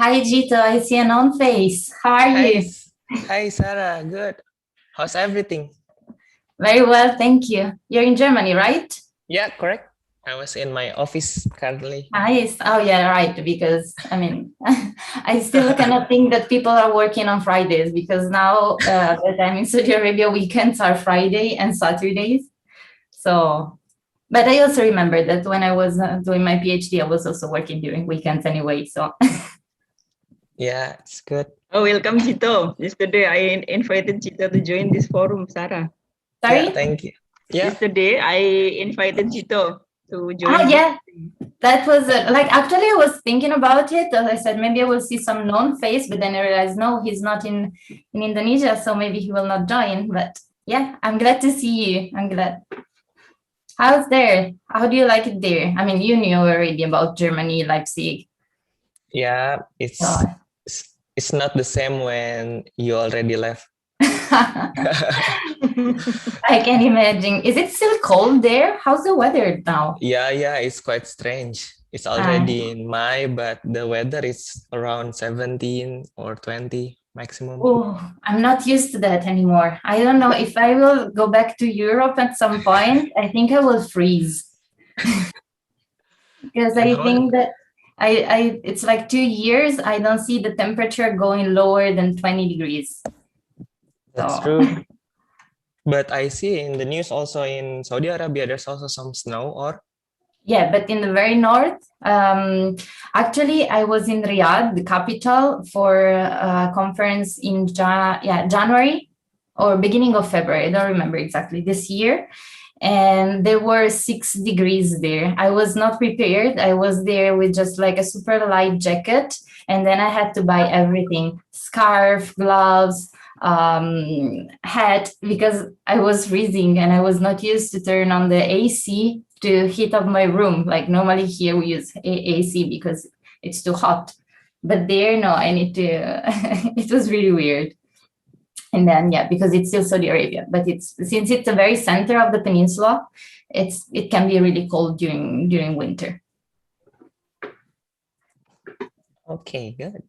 Hi, Gito. I see a known face. How are Hi, you? hi, Sara. Good. How's everything? Very well, thank you. You're in Germany, right? Yeah, correct. I was in my office currently. Nice. Oh, yeah, right. Because I mean, I still cannot think that people are working on Fridays because now the time in Saudi Arabia weekends are Friday and Saturdays. So, but I also remember that when I was doing my PhD, I was also working during weekends anyway. So, Yeah, it's good. Oh, welcome, Chito. Yesterday, I invited Chito to join this forum, Sarah. Yeah, sorry. thank you. Yeah, Yesterday, I invited Chito to Ah, join this. yeah. That was like actually I was thinking about it. I said maybe I will see some known face, but then I realized no, he's not in Indonesia, so maybe he will not join. But yeah, I'm glad to see you. I'm glad. How's there? How do you like it there? I mean, you knew already about Germany, Leipzig. yeah. So. It's not the same when you already left. I can imagine. Is it still cold there? How's the weather now? Yeah. It's quite strange. It's already in May, but the weather is around 17 or 20 maximum. Oh, I'm not used to that anymore. I don't know if I will go back to Europe at some point. I think I will freeze because And I how? think that it's like 2 years. I don't see the temperature going lower than 20 degrees. That's So, true. But I see in the news also in Saudi Arabia, there's also some snow or yeah, but in the very north, actually, I was in Riyadh, the capital, for a conference in January or beginning of February. I don't remember exactly this year. And there were 6 degrees there. I was not prepared. I was there with just like a super light jacket. And then I had to buy everything, scarf, gloves, hat, because I was freezing and I was not used to turn on the AC to heat up my room. Like normally here we use AC because it's too hot. But there, no, I need to, it was really weird. And then yeah, because it's still Saudi Arabia, but it's since it's the very center of the peninsula, it can be really cold during winter. okay, good.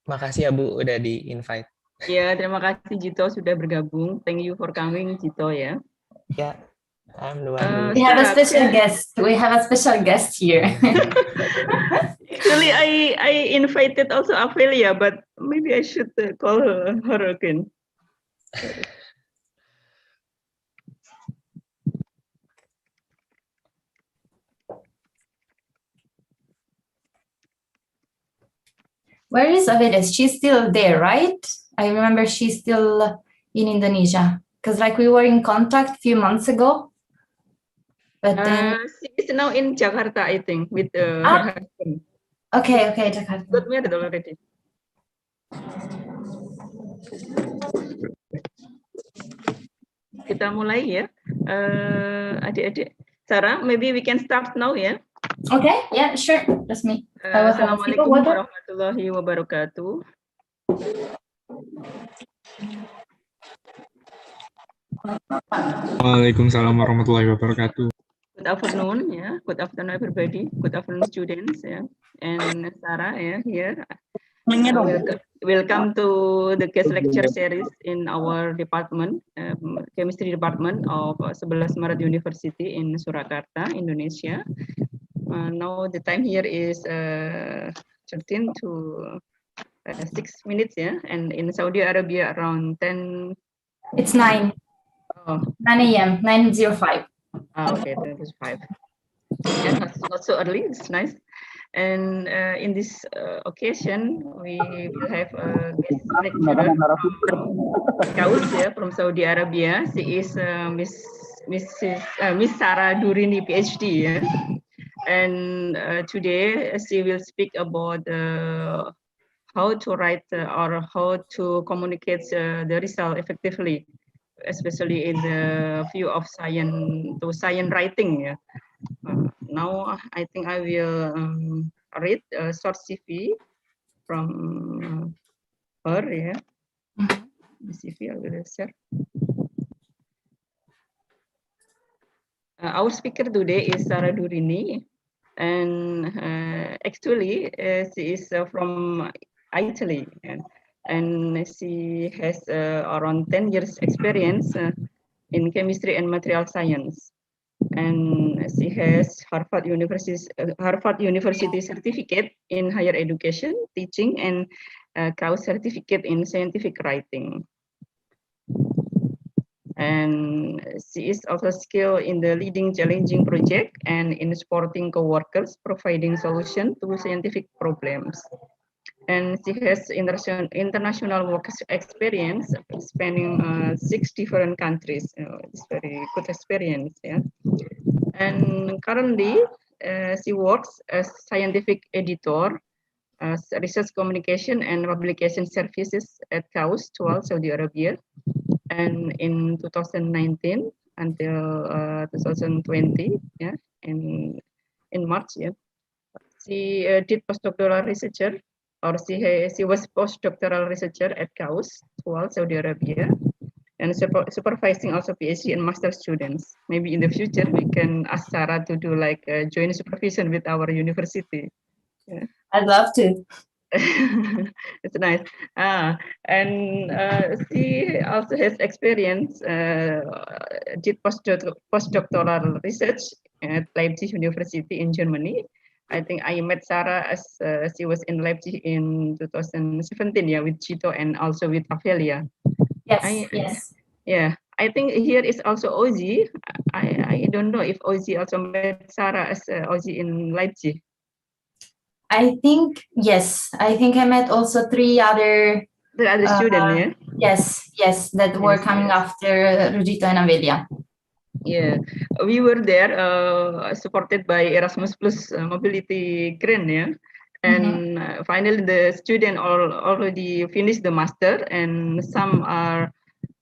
Makasih ya Bu udah di-invite. Ya, terima kasih Jito sudah bergabung. Thank you for coming, Jito ya. Yeah, I'm the one. We have a special guest. We have a special guest here. Actually, I invited also Amelia, but maybe I should call her again. Where is Avedes? She's still there, right? I remember she's still in Indonesia because like we were in contact a few months ago. But then she is now in Jakarta, I think, with her husband. Okay, Jakarta. Got married already. Kita mulai ya, adik-adik. Sarah, maybe we can start now ya. Okay, yeah, sure. That's me. Assalamualaikum warahmatullahi wabarakatuh. Waalaikumsalam warahmatullahi wabarakatuh. Good afternoon, yeah. Good afternoon, everybody. Good afternoon, students, yeah. And Sarah, yeah, here. Welcome to the guest lecture series in our department, chemistry department of 11 Maret University in Surakarta, Indonesia. Now the time here is 13 to 6 minutes, yeah. And in Saudi Arabia around 10. It's 9. Oh. 9 a.m. 9:05. Okay, that is 5. Yeah, not so early. It's nice. And in this occasion, we will have a guest lecturer from KAUST, yeah, from Saudi Arabia. She is Miss Sara Durini, Ph.D. Yeah? And today she will speak about how to write or how to communicate the result effectively, especially in the view of science writing. Yeah. Now I think I will read a short CV from her. Yeah, the CV I will share. Our speaker today is Sara Durini, and actually she is from Italy, and she has around 10 years experience in chemistry and material science, and she has Harvard University certificate in higher education, teaching, and KAUST certificate in scientific writing. And she is also skilled in the leading challenging project and in supporting co-workers, providing solution to scientific problems. And she has international work experience spanning 6 different countries. It's very good experience, yeah. And currently, she works as scientific editor, research communication and publication services at KAUST, Saudi Arabia. And in 2019 until 2020, yeah, in March, yeah, she did postdoctoral researcher, or she was postdoctoral researcher at KAUST, Saudi Arabia, and supervising also PhD and master students. Maybe in the future we can ask Sara to do like joint supervision with our university. Yeah. I'd love to. It's nice. And she also has experience, did postdoctoral research at Leipzig University in Germany. I think I met Sara as she was in Leipzig in 2017, yeah, with Chito and also with Ophelia. Yes, yes. Yeah, I think here is also Ozzy. I don't know if Ozzy also met Sara as Ozzy in Leipzig. I think, yes. I think I met also three other students, yeah? Yes, that were coming after Rugito and Avelia. Yeah, we were there supported by Erasmus Plus Mobility Grant, yeah? And finally the student already finished the master, and some are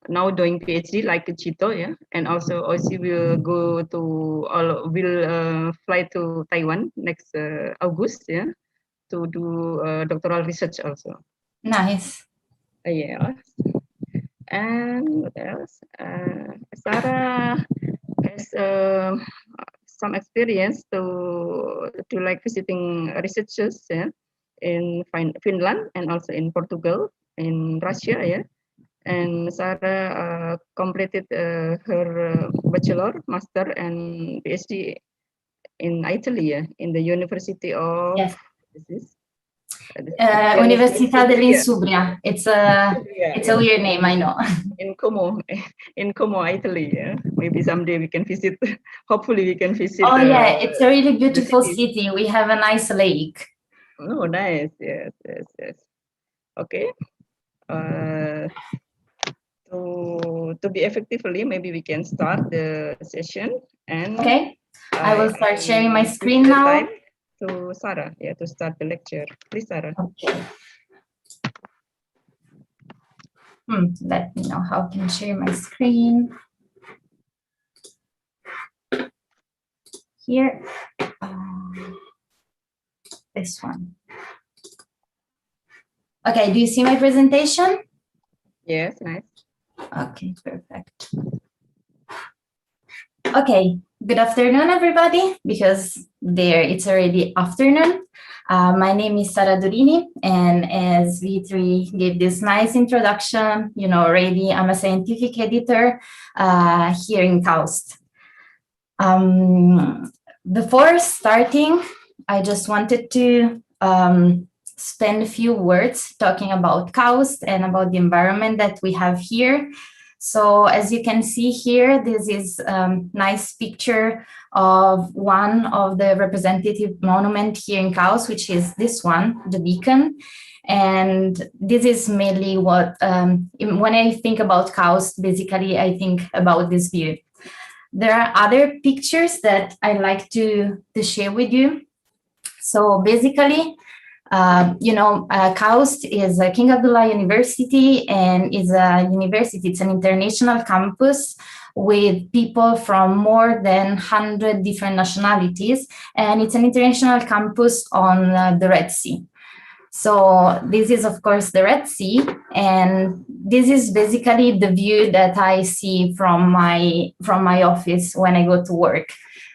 now doing PhD like Chito, yeah, and also Ozzy will go to will fly to Taiwan next August, yeah, to do doctoral research also. Nice. Yeah. And what else? Sara has some experience to like visiting researchers, yeah, in Finland and also in Portugal, in Russia, yeah. And Sara completed her bachelor, master, and PhD in Italy, yeah, in the University of Università dell'Insubria. It's a weird name, I know. In Como, Italy. Yeah. Maybe someday we can visit. Hopefully, we can visit. Oh yeah, it's a really beautiful city. We have a nice lake. Oh, nice. Yes. Okay. To be effectively, maybe we can start the session. And okay, I will start sharing my screen now. To Sara, yeah, to start the lecture. Please, Sara. Okay. Let me know how I can share my screen. Here, this one. Okay, do you see my presentation? Yes, nice. Okay, perfect. Okay, good afternoon, everybody, because there it's already afternoon. My name is Sara Durini, and as V3 gave this nice introduction, you know already, I'm a scientific editor here in KAUST. Before starting, I just wanted to spend a few words talking about KAUST and about the environment that we have here. So as you can see here, this is a nice picture of one of the representative monument here in KAUST, which is this one, the beacon. And this is mainly what, when I think about KAUST, basically I think about this view. There are other pictures that I like to share with you. So basically, KAUST is King Abdullah University, and is a university. It's an international campus with people from more than 100 different nationalities, and it's an international campus on the Red Sea. So this is, of course, the Red Sea, And this is basically the view that I see from my office when I go to work.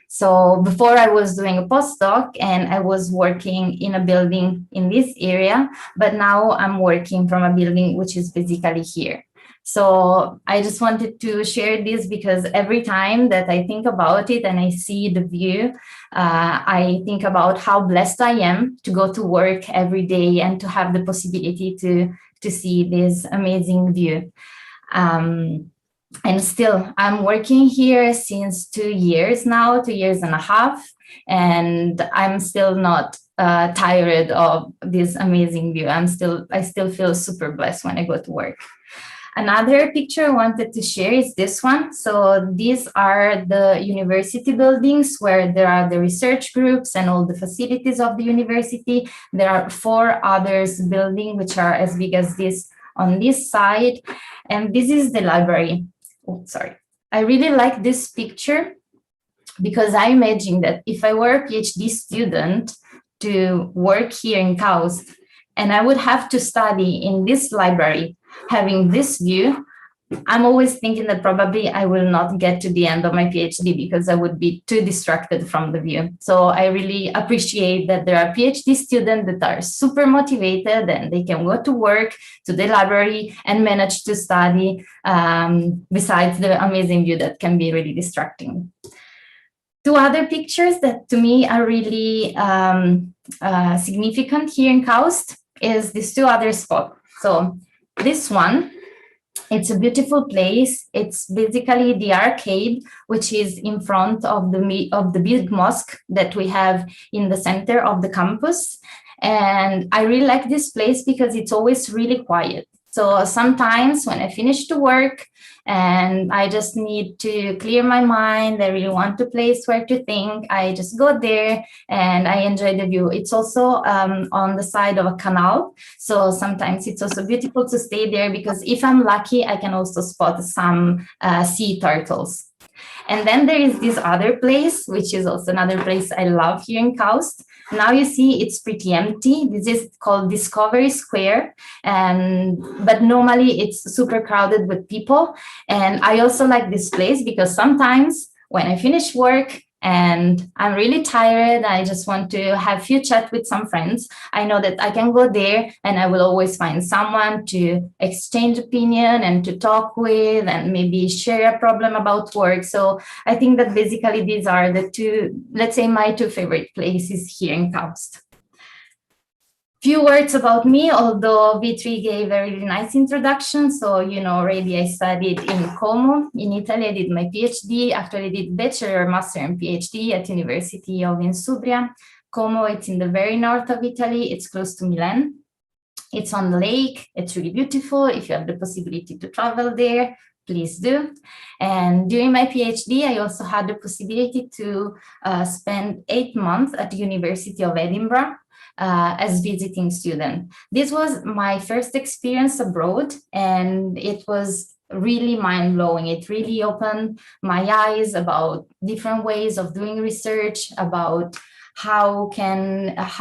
So before I was doing a postdoc and I was working in a building in this area, but now I'm working from a building which is basically here. So I just wanted to share this because every time that I think about it and I see the view, I think about how blessed I am to go to work every day and to have the possibility to see this amazing view. And still, I'm working here since 2 years now, 2.5 years, and I'm still not tired of this amazing view. I still feel super blessed when I go to work. Another picture I wanted to share is this one. So these are the university buildings where there are the research groups and all the facilities of the university. There are 4 others buildings which are as big as this on this side. And this is the library. Oh, sorry. I really like this picture because I imagine that if I were a PhD student to work here in KAUST and I would have to study in this library, having this view, I'm always thinking that probably I will not get to the end of my PhD because I would be too distracted from the view. So I really appreciate that there are PhD students that are super motivated and they can go to work, to the library and manage to study besides the amazing view that can be really distracting. 2 other pictures that to me are really significant here in KAUST is these 2 other spots. So this one, it's a beautiful place. It's basically the arcade, which is in front of the big mosque that we have in the center of the campus. And I really like this place because it's always really quiet. So sometimes when I finish to work and I just need to clear my mind, I really want a place where to think, I just go there and I enjoy the view. It's also on the side of a canal. So sometimes it's also beautiful to stay there because if I'm lucky, I can also spot some sea turtles. And then there is this other place, which is also another place I love here in KAUST. Now you see it's pretty empty. This is called Discovery Square, but normally it's super crowded with people. And I also like this place because sometimes when I finish work and I'm really tired, I just want to have a few chat with some friends, I know that I can go there and I will always find someone to exchange opinion and to talk with and maybe share a problem about work. So I think that basically these are the 2, let's say my 2 favorite places here in KAUST. Few words about me, although V3 gave a really nice introduction. So, you know, already I studied in Como in Italy. I did my PhD. After I did bachelor, master, and PhD at University of Insubria. Como, it's in the very north of Italy. It's close to Milan. It's on the lake. It's really beautiful. If you have the possibility to travel there, please do. And during my PhD, I also had the possibility to spend 8 months at the University of Edinburgh as visiting student. This was my first experience abroad, and it was really mind-blowing. It really opened my eyes about different ways of doing research, about how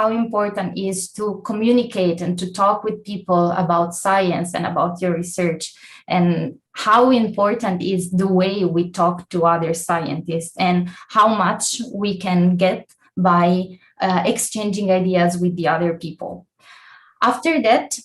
important it is to communicate and to talk with people about science and about your research, and how important is the way we talk to other scientists and how much we can get by exchanging ideas with the other people. After that,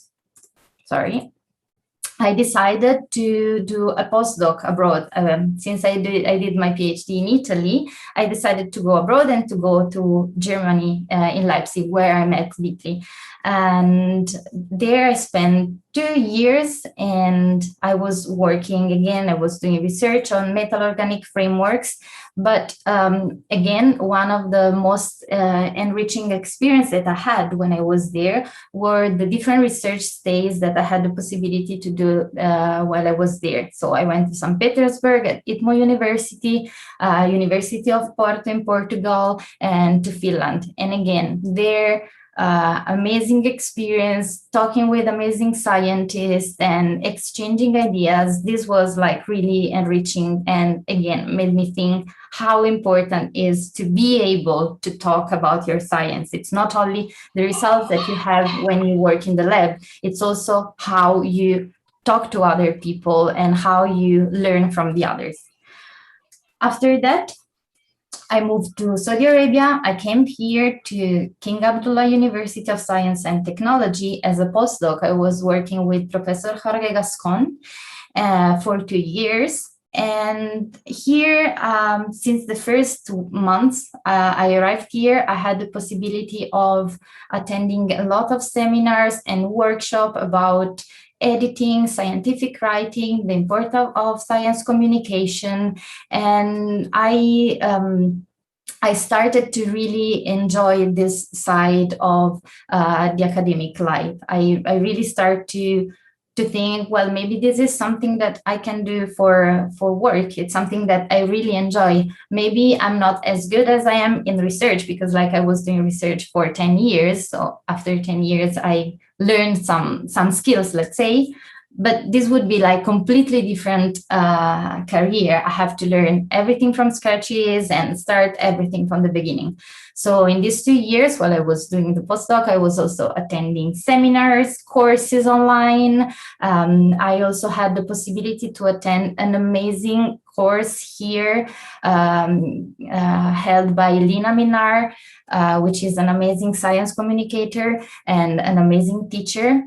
I decided to do a postdoc abroad. Since I did my PhD in Italy, I decided to go abroad and to go to Germany in Leipzig, where I met Vitri. And there I spent 2 years and I was working again. I was doing research on metal organic frameworks. But again, one of the most enriching experiences that I had when I was there were the different research stays that I had the possibility to do while I was there. So I went to St. Petersburg at ITMO University, University of Porto in Portugal, and to Finland. And again, there amazing experience talking with amazing scientists and exchanging ideas. This was like really enriching, and again made me think how important it is to be able to talk about your science. It's not only the results that you have when you work in the lab, it's also how you talk to other people and how you learn from the others. After that, I moved to Saudi Arabia. I came here to King Abdullah University of Science and Technology as a postdoc. I was working with Professor Jorge Gascon for 2 years. And here, since the first months I arrived here, I had the possibility of attending a lot of seminars and workshops about editing, scientific writing, the importance of science communication, and I started to really enjoy this side of the academic life. I really start to think, well, maybe this is something that I can do for work. It's something that I really enjoy. Maybe I'm not as good as I am in research, because like I was doing research for 10 years. So after 10 years, I learned some skills, let's say, but this would be like completely different career. I have to learn everything from scratches and start everything from the beginning. So in these 2 years, while I was doing the postdoc, I was also attending seminars, courses online. I also had the possibility to attend an amazing course here held by Lina Minar, which is an amazing science communicator and an amazing teacher.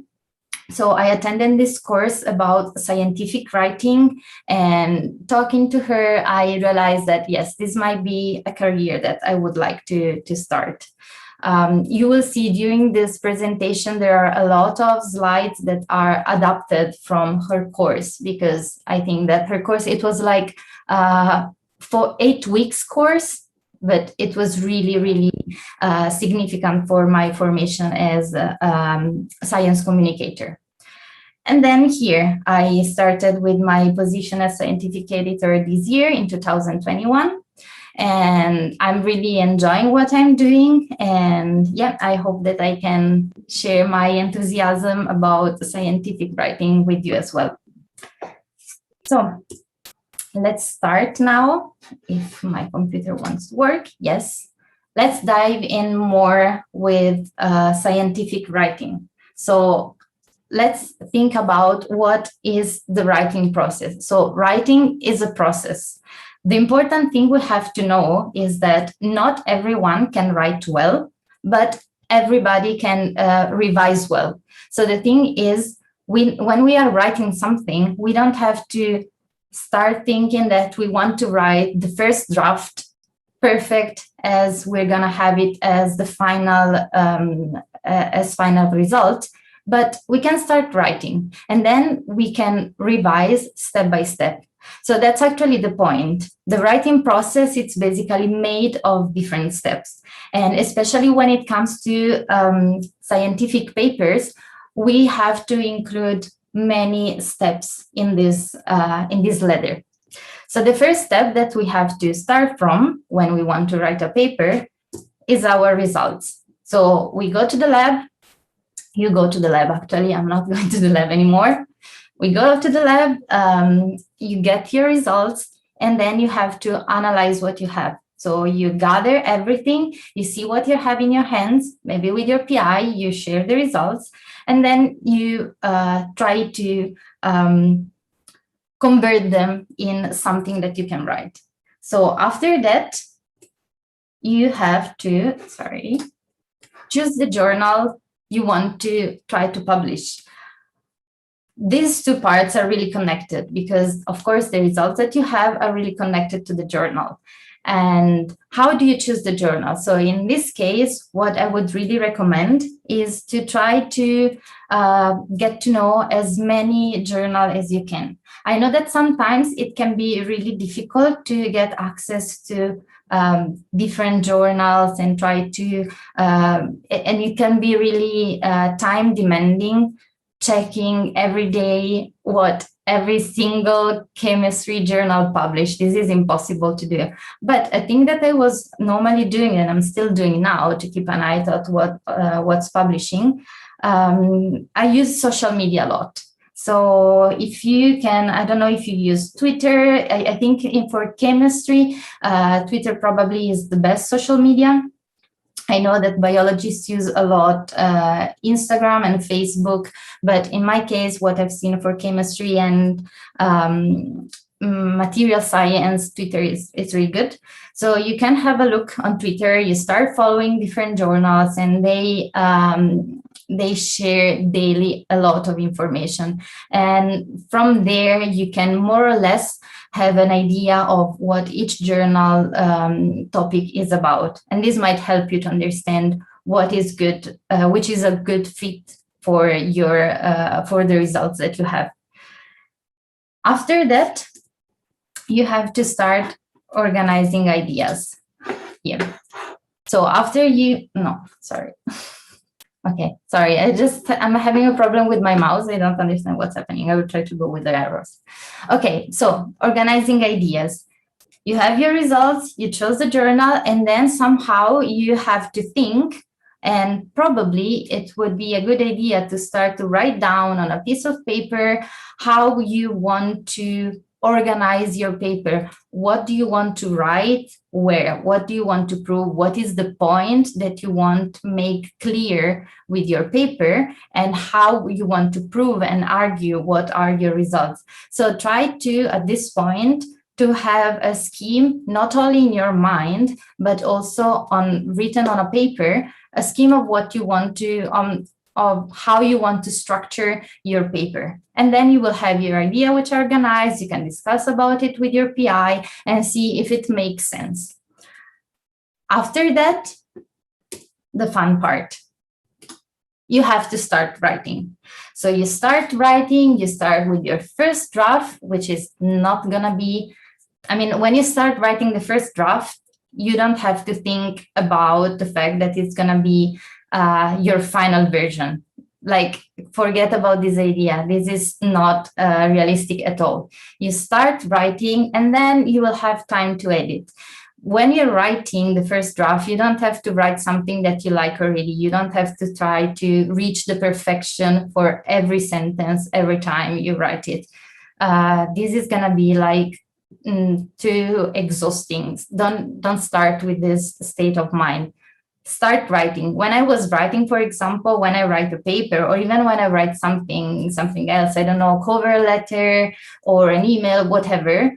So I attended this course about scientific writing, and talking to her, I realized that, yes, this might be a career that I would like to start. You will see during this presentation, there are a lot of slides that are adapted from her course, because I think that her course, it was like for 8 weeks course, but it was really, really significant for my formation as a science communicator. And then here, I started with my position as scientific editor this year in 2021. And I'm really enjoying what I'm doing. And yeah, I hope that I can share my enthusiasm about scientific writing with you as well. So let's start now. If my computer wants to work, yes. Let's dive in more with scientific writing. So let's think about what is the writing process. So writing is a process. The important thing we have to know is that not everyone can write well, but everybody can revise well. So the thing is, when we are writing something, we don't have to start thinking that we want to write the first draft perfect as we're going to have it as the final result. But we can start writing, and then we can revise step by step. So that's actually the point. The writing process, it's basically made of different steps. And especially when it comes to scientific papers, we have to include many steps in this letter. So the first step that we have to start from when we want to write a paper is our results. So we go to the lab. You go to the lab, actually, I'm not going to the lab anymore. We go to the lab, you get your results, and then you have to analyze what you have. So you gather everything, you see what you have in your hands, maybe with your PI, you share the results, and then you try to convert them in something that you can write. So after that, you have to, choose the journal you want to try to publish. These two parts are really connected because, of course, the results that you have are really connected to the journal. And how do you choose the journal? So in this case, what I would really recommend is to try to get to know as many journals as you can. I know that sometimes it can be really difficult to get access to different journals and try to, and it can be really time demanding, checking every day what every single chemistry journal published. This is impossible to do. But a thing that I was normally doing, and I'm still doing now to keep an eye on what's publishing, I use social media a lot. So if you can, I don't know if you use Twitter, I think for chemistry, Twitter probably is the best social media. I know that biologists use a lot Instagram and Facebook, but in my case, what I've seen for chemistry and material science, Twitter is really good. So you can have a look on Twitter. You start following different journals, and they share daily a lot of information. And from there, you can more or less have an idea of what each journal topic is about. And this might help you to understand what is good, which is a good fit for your for the results that you have. After that, you have to start organizing ideas here. So after you, no, sorry. Okay, sorry, I'm having a problem with my mouse. I don't understand what's happening. I will try to go with the arrows. Okay, so organizing ideas. You have your results, you chose the journal, and then somehow you have to think, and probably it would be a good idea to start to write down on a piece of paper how you want to organize your paper. What do you want to write? Where? What do you want to prove? What is the point that you want to make clear with your paper, and how you want to prove and argue what are your results? So try to, at this point, to have a scheme, not only in your mind, but also written on a paper, a scheme of what you want to, of how you want to structure your paper. And then you will have your idea which are organized. You can discuss about it with your PI and see if it makes sense. After that, the fun part. You have to start writing. So you start writing, you start with your first draft, which is not gonna be, I mean, when you start writing the first draft, you don't have to think about the fact that it's gonna be your final version. Like, forget about this idea. This is not realistic at all. You start writing, and then you will have time to edit. When you're writing the first draft, you don't have to write something that you like already. You don't have to try to reach the perfection for every sentence every time you write it. This is gonna be like too exhausting. Don't start with this state of mind. Start writing. When I was writing, for example, when I write a paper, or even when I write something else, I don't know, cover letter or an email, whatever,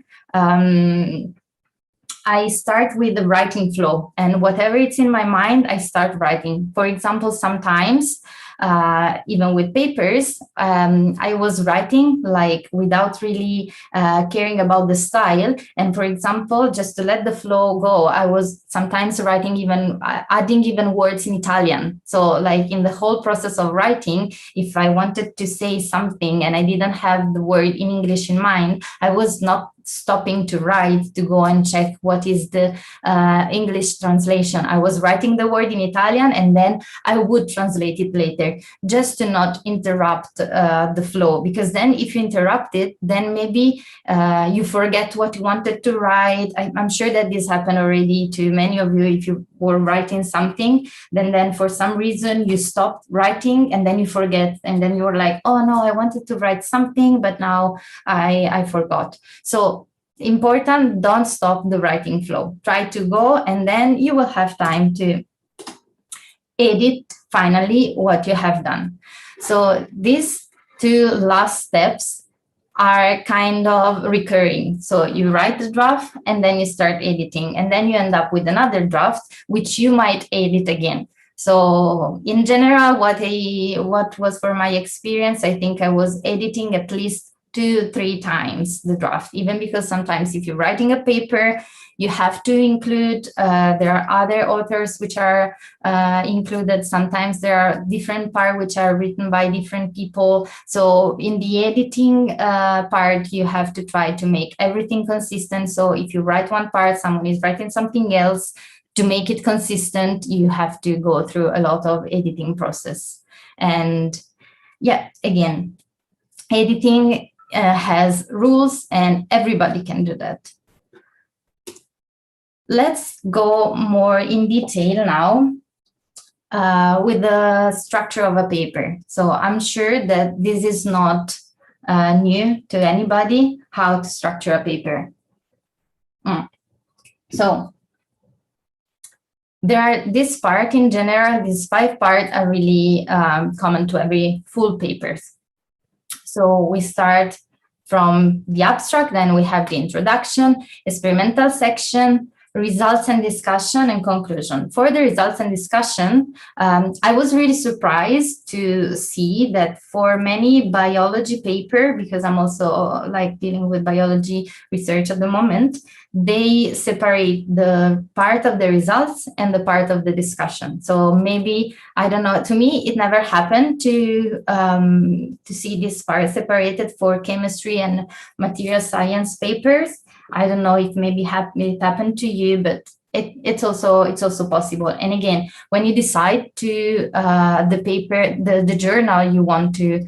I start with the writing flow, and whatever it's in my mind, I start writing. For example, sometimes, even with papers, I was writing like without really caring about the style. And for example, just to let the flow go, I was sometimes writing even, adding even words in Italian. So like in the whole process of writing, if I wanted to say something and I didn't have the word in English in mind, I was not stopping to write to go and check what is the English translation. I was writing the word in Italian, and then I would translate it later, just to not interrupt the flow. Because then if you interrupt it, then maybe you forget what you wanted to write. I'm sure that this happened already to many of you. If you were writing something, then for some reason you stopped writing, and then you forget, and then you're like, oh no, I wanted to write something, but now I forgot. So important, don't stop the writing flow. Try to go, and then you will have time to edit finally what you have done. So these two last steps are kind of recurring. So you write the draft, and then you start editing, and then you end up with another draft, which you might edit again. So in general, what was for my experience, I think I was editing at least 2-3 times the draft, even because sometimes if you're writing a paper, you have to include, there are other authors which are included. Sometimes there are different parts which are written by different people. So in the editing part, you have to try to make everything consistent. So if you write one part, someone is writing something else. To make it consistent, you have to go through a lot of editing process. And yeah, again, editing has rules, and everybody can do that. Let's go more in detail now with the structure of a paper. So I'm sure that this is not new to anybody, how to structure a paper. So there are this part in general, these 5 parts are really common to every full papers. So we start from the abstract, then we have the introduction, experimental section, results and discussion, and conclusion. For the results and discussion, I was really surprised to see that for many biology paper, because I'm also like dealing with biology research at the moment, they separate the part of the results and the part of the discussion. So maybe, I don't know, to me, it never happened to see this part separated for chemistry and material science papers. I don't know if maybe it happened to you, but it's also possible. And again, when you decide to the paper, the journal you want to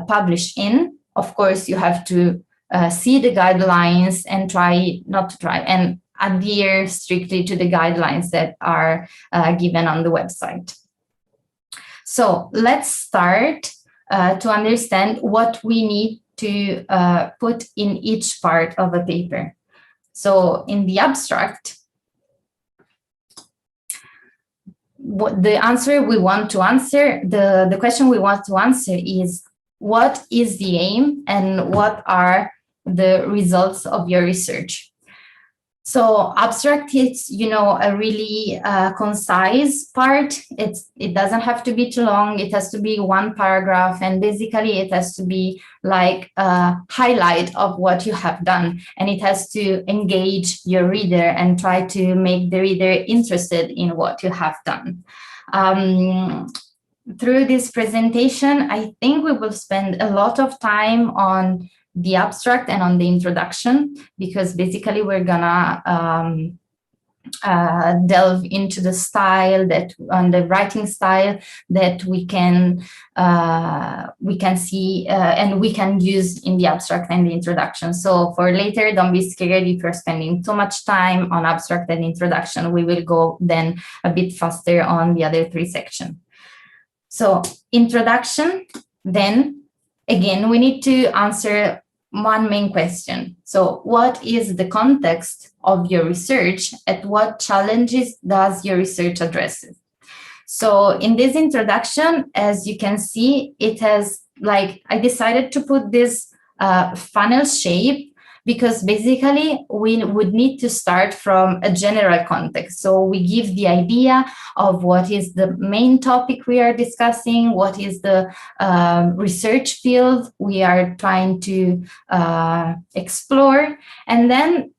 publish in, of course, you have to see the guidelines and and adhere strictly to the guidelines that are given on the website. So let's start to understand what we need to put in each part of a paper. So in the abstract, what the answer we want to answer, the question we want to answer is, what is the aim and what are the results of your research? So abstract is, a really concise part. It doesn't have to be too long. It has to be 1 paragraph, and basically it has to be like a highlight of what you have done, and it has to engage your reader and try to make the reader interested in what you have done. Through this presentation, I think we will spend a lot of time on the abstract and on the introduction, because basically we're gonna delve into the style the writing style that we can see and we can use in the abstract and the introduction. So for later, don't be scared if you're spending too much time on abstract and introduction. We will go then a bit faster on the other 3 sections. So introduction, then again, we need to answer 1 main question. So what is the context of your research? At what challenges does your research address? So in this introduction, as you can see, it has I decided to put this funnel shape, because basically we would need to start from a general context. So we give the idea of what is the main topic we are discussing, what is the research field we are trying to explore. And then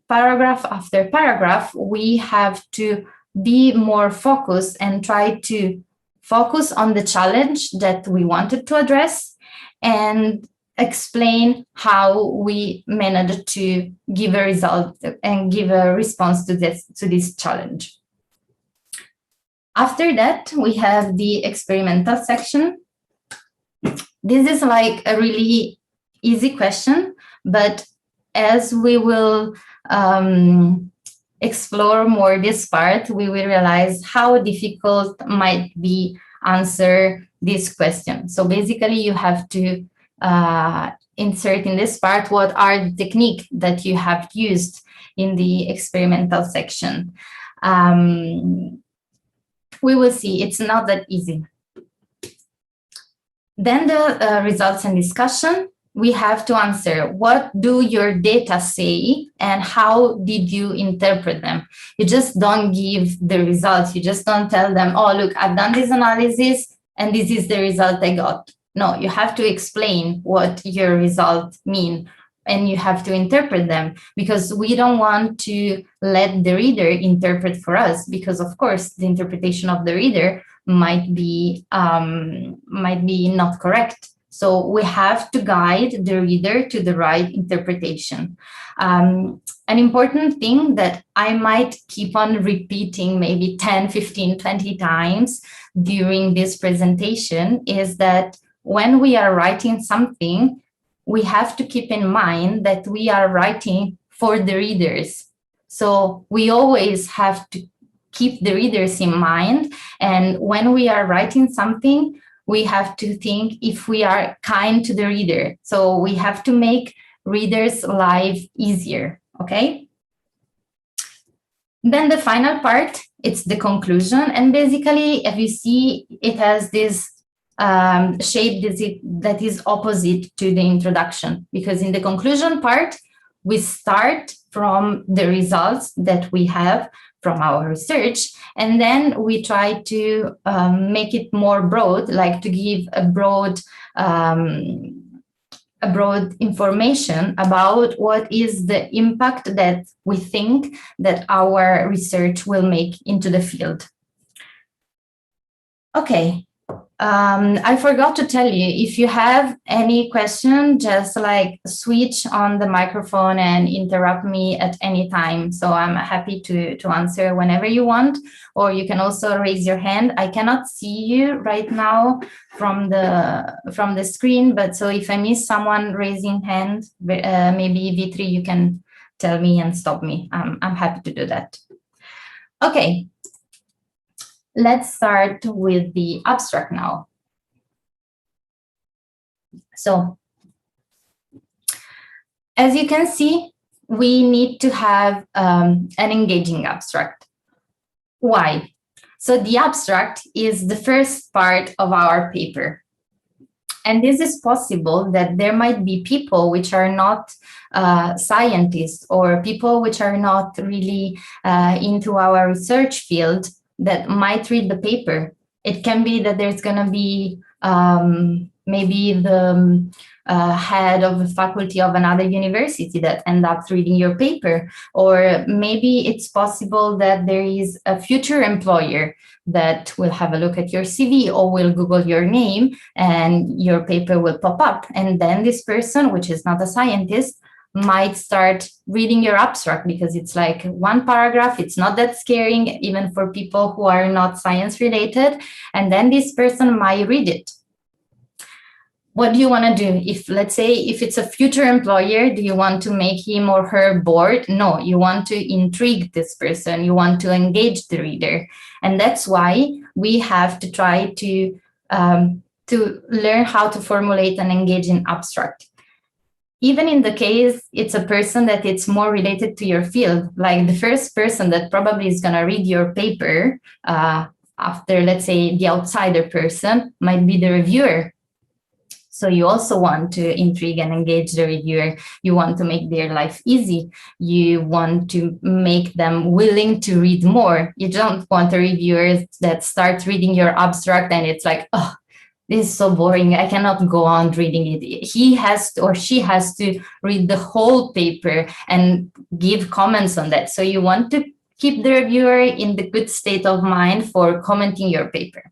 paragraph after paragraph, we have to be more focused and try to focus on the challenge that we wanted to address and explain how we managed to give a result and give a response to this challenge. After that, we have the experimental section. This is a really easy question, but as we will explore more this part, we will realize how difficult might be answer this question. So basically, you have to insert in this part what are the techniques that you have used in the experimental section. We will see it's not that easy. Then the results and discussion. We have to answer, what do your data say and how did you interpret them? You just don't give the results. You just don't tell them, oh, look, I've done this analysis and this is the result I got. No, you have to explain what your results mean and you have to interpret them, because we don't want to let the reader interpret for us, because of course the interpretation of the reader might be not correct. So we have to guide the reader to the right interpretation. An important thing that I might keep on repeating maybe 10, 15, 20 times during this presentation is that when we are writing something, we have to keep in mind that we are writing for the readers. So we always have to keep the readers in mind. And when we are writing something, we have to think if we are kind to the reader. So we have to make readers' life easier, okay? Then the final part, it's the conclusion. And basically, if you see, it has this shape that is opposite to the introduction, because in the conclusion part, we start from the results that we have from our research, and then we try to make it more broad, like to give a broad information about what is the impact that we think that our research will make into the field. Okay. I forgot to tell you, if you have any question, just like switch on the microphone and interrupt me at any time. So I'm happy to answer whenever you want, or you can also raise your hand. I cannot see you right now from the screen, but so if I miss someone raising hand, maybe Vitri, you can tell me and stop me. I'm happy to do that. Okay. Let's start with the abstract now. So, as you can see, we need to have an engaging abstract. Why? So the abstract is the first part of our paper. And this is possible that there might be people which are not scientists, or people which are not really into our research field, that might read the paper. It can be that there's going to be maybe the head of the faculty of another university that end up reading your paper, or maybe it's possible that there is a future employer that will have a look at your CV or will Google your name and your paper will pop up. And then this person, which is not a scientist, might start reading your abstract, because it's like one paragraph. It's not that scaring, even for people who are not science related. And then this person might read it. What do you want to do? If, let's say, if it's a future employer, do you want to make him or her bored? No, you want to intrigue this person. You want to engage the reader. And that's why we have to try to learn how to formulate an engaging abstract. Even in the case it's a person that it's more related to your field, like the first person that probably is going to read your paper after, let's say, the outsider person might be the reviewer. So you also want to intrigue and engage the reviewer. You want to make their life easy. You want to make them willing to read more. You don't want a reviewer that starts reading your abstract and it's like, oh, this is so boring, I cannot go on reading it. He has to, or she has to read the whole paper and give comments on that. So you want to keep the reviewer in the good state of mind for commenting your paper.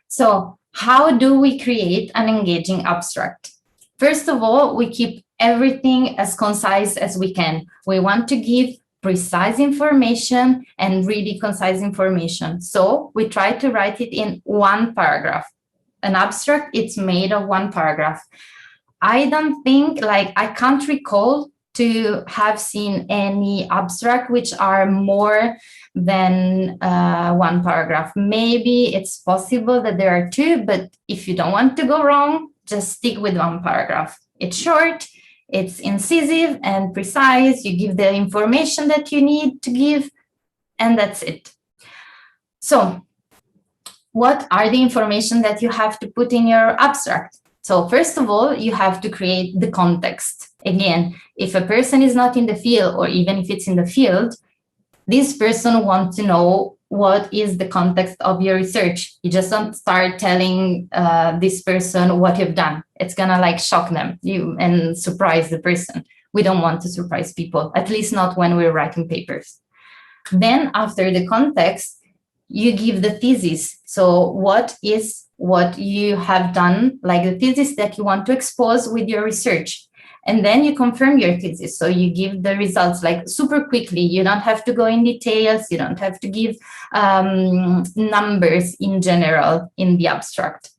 So how do we create an engaging abstract? First of all, we keep everything as concise as we can. We want to give precise information and really concise information. So we try to write it in one paragraph. An abstract, it's made of one paragraph. I don't think, like, I can't recall to have seen any abstract which are more than one paragraph. Maybe it's possible that there are two, but if you don't want to go wrong, just stick with one paragraph. It's short, it's incisive and precise. You give the information that you need to give, and that's it. So, what are the information that you have to put in your abstract? So first of all, you have to create the context. Again, if a person is not in the field, or even if it's in the field, this person wants to know what is the context of your research. You just don't start telling this person what you've done. It's gonna like shock them and surprise the person. We don't want to surprise people, at least not when we're writing papers. Then after the context, you give the thesis. So what is what you have done, like the thesis that you want to expose with your research. And then you confirm your thesis. So you give the results like super quickly. You don't have to go in details. You don't have to give numbers in general in the abstract.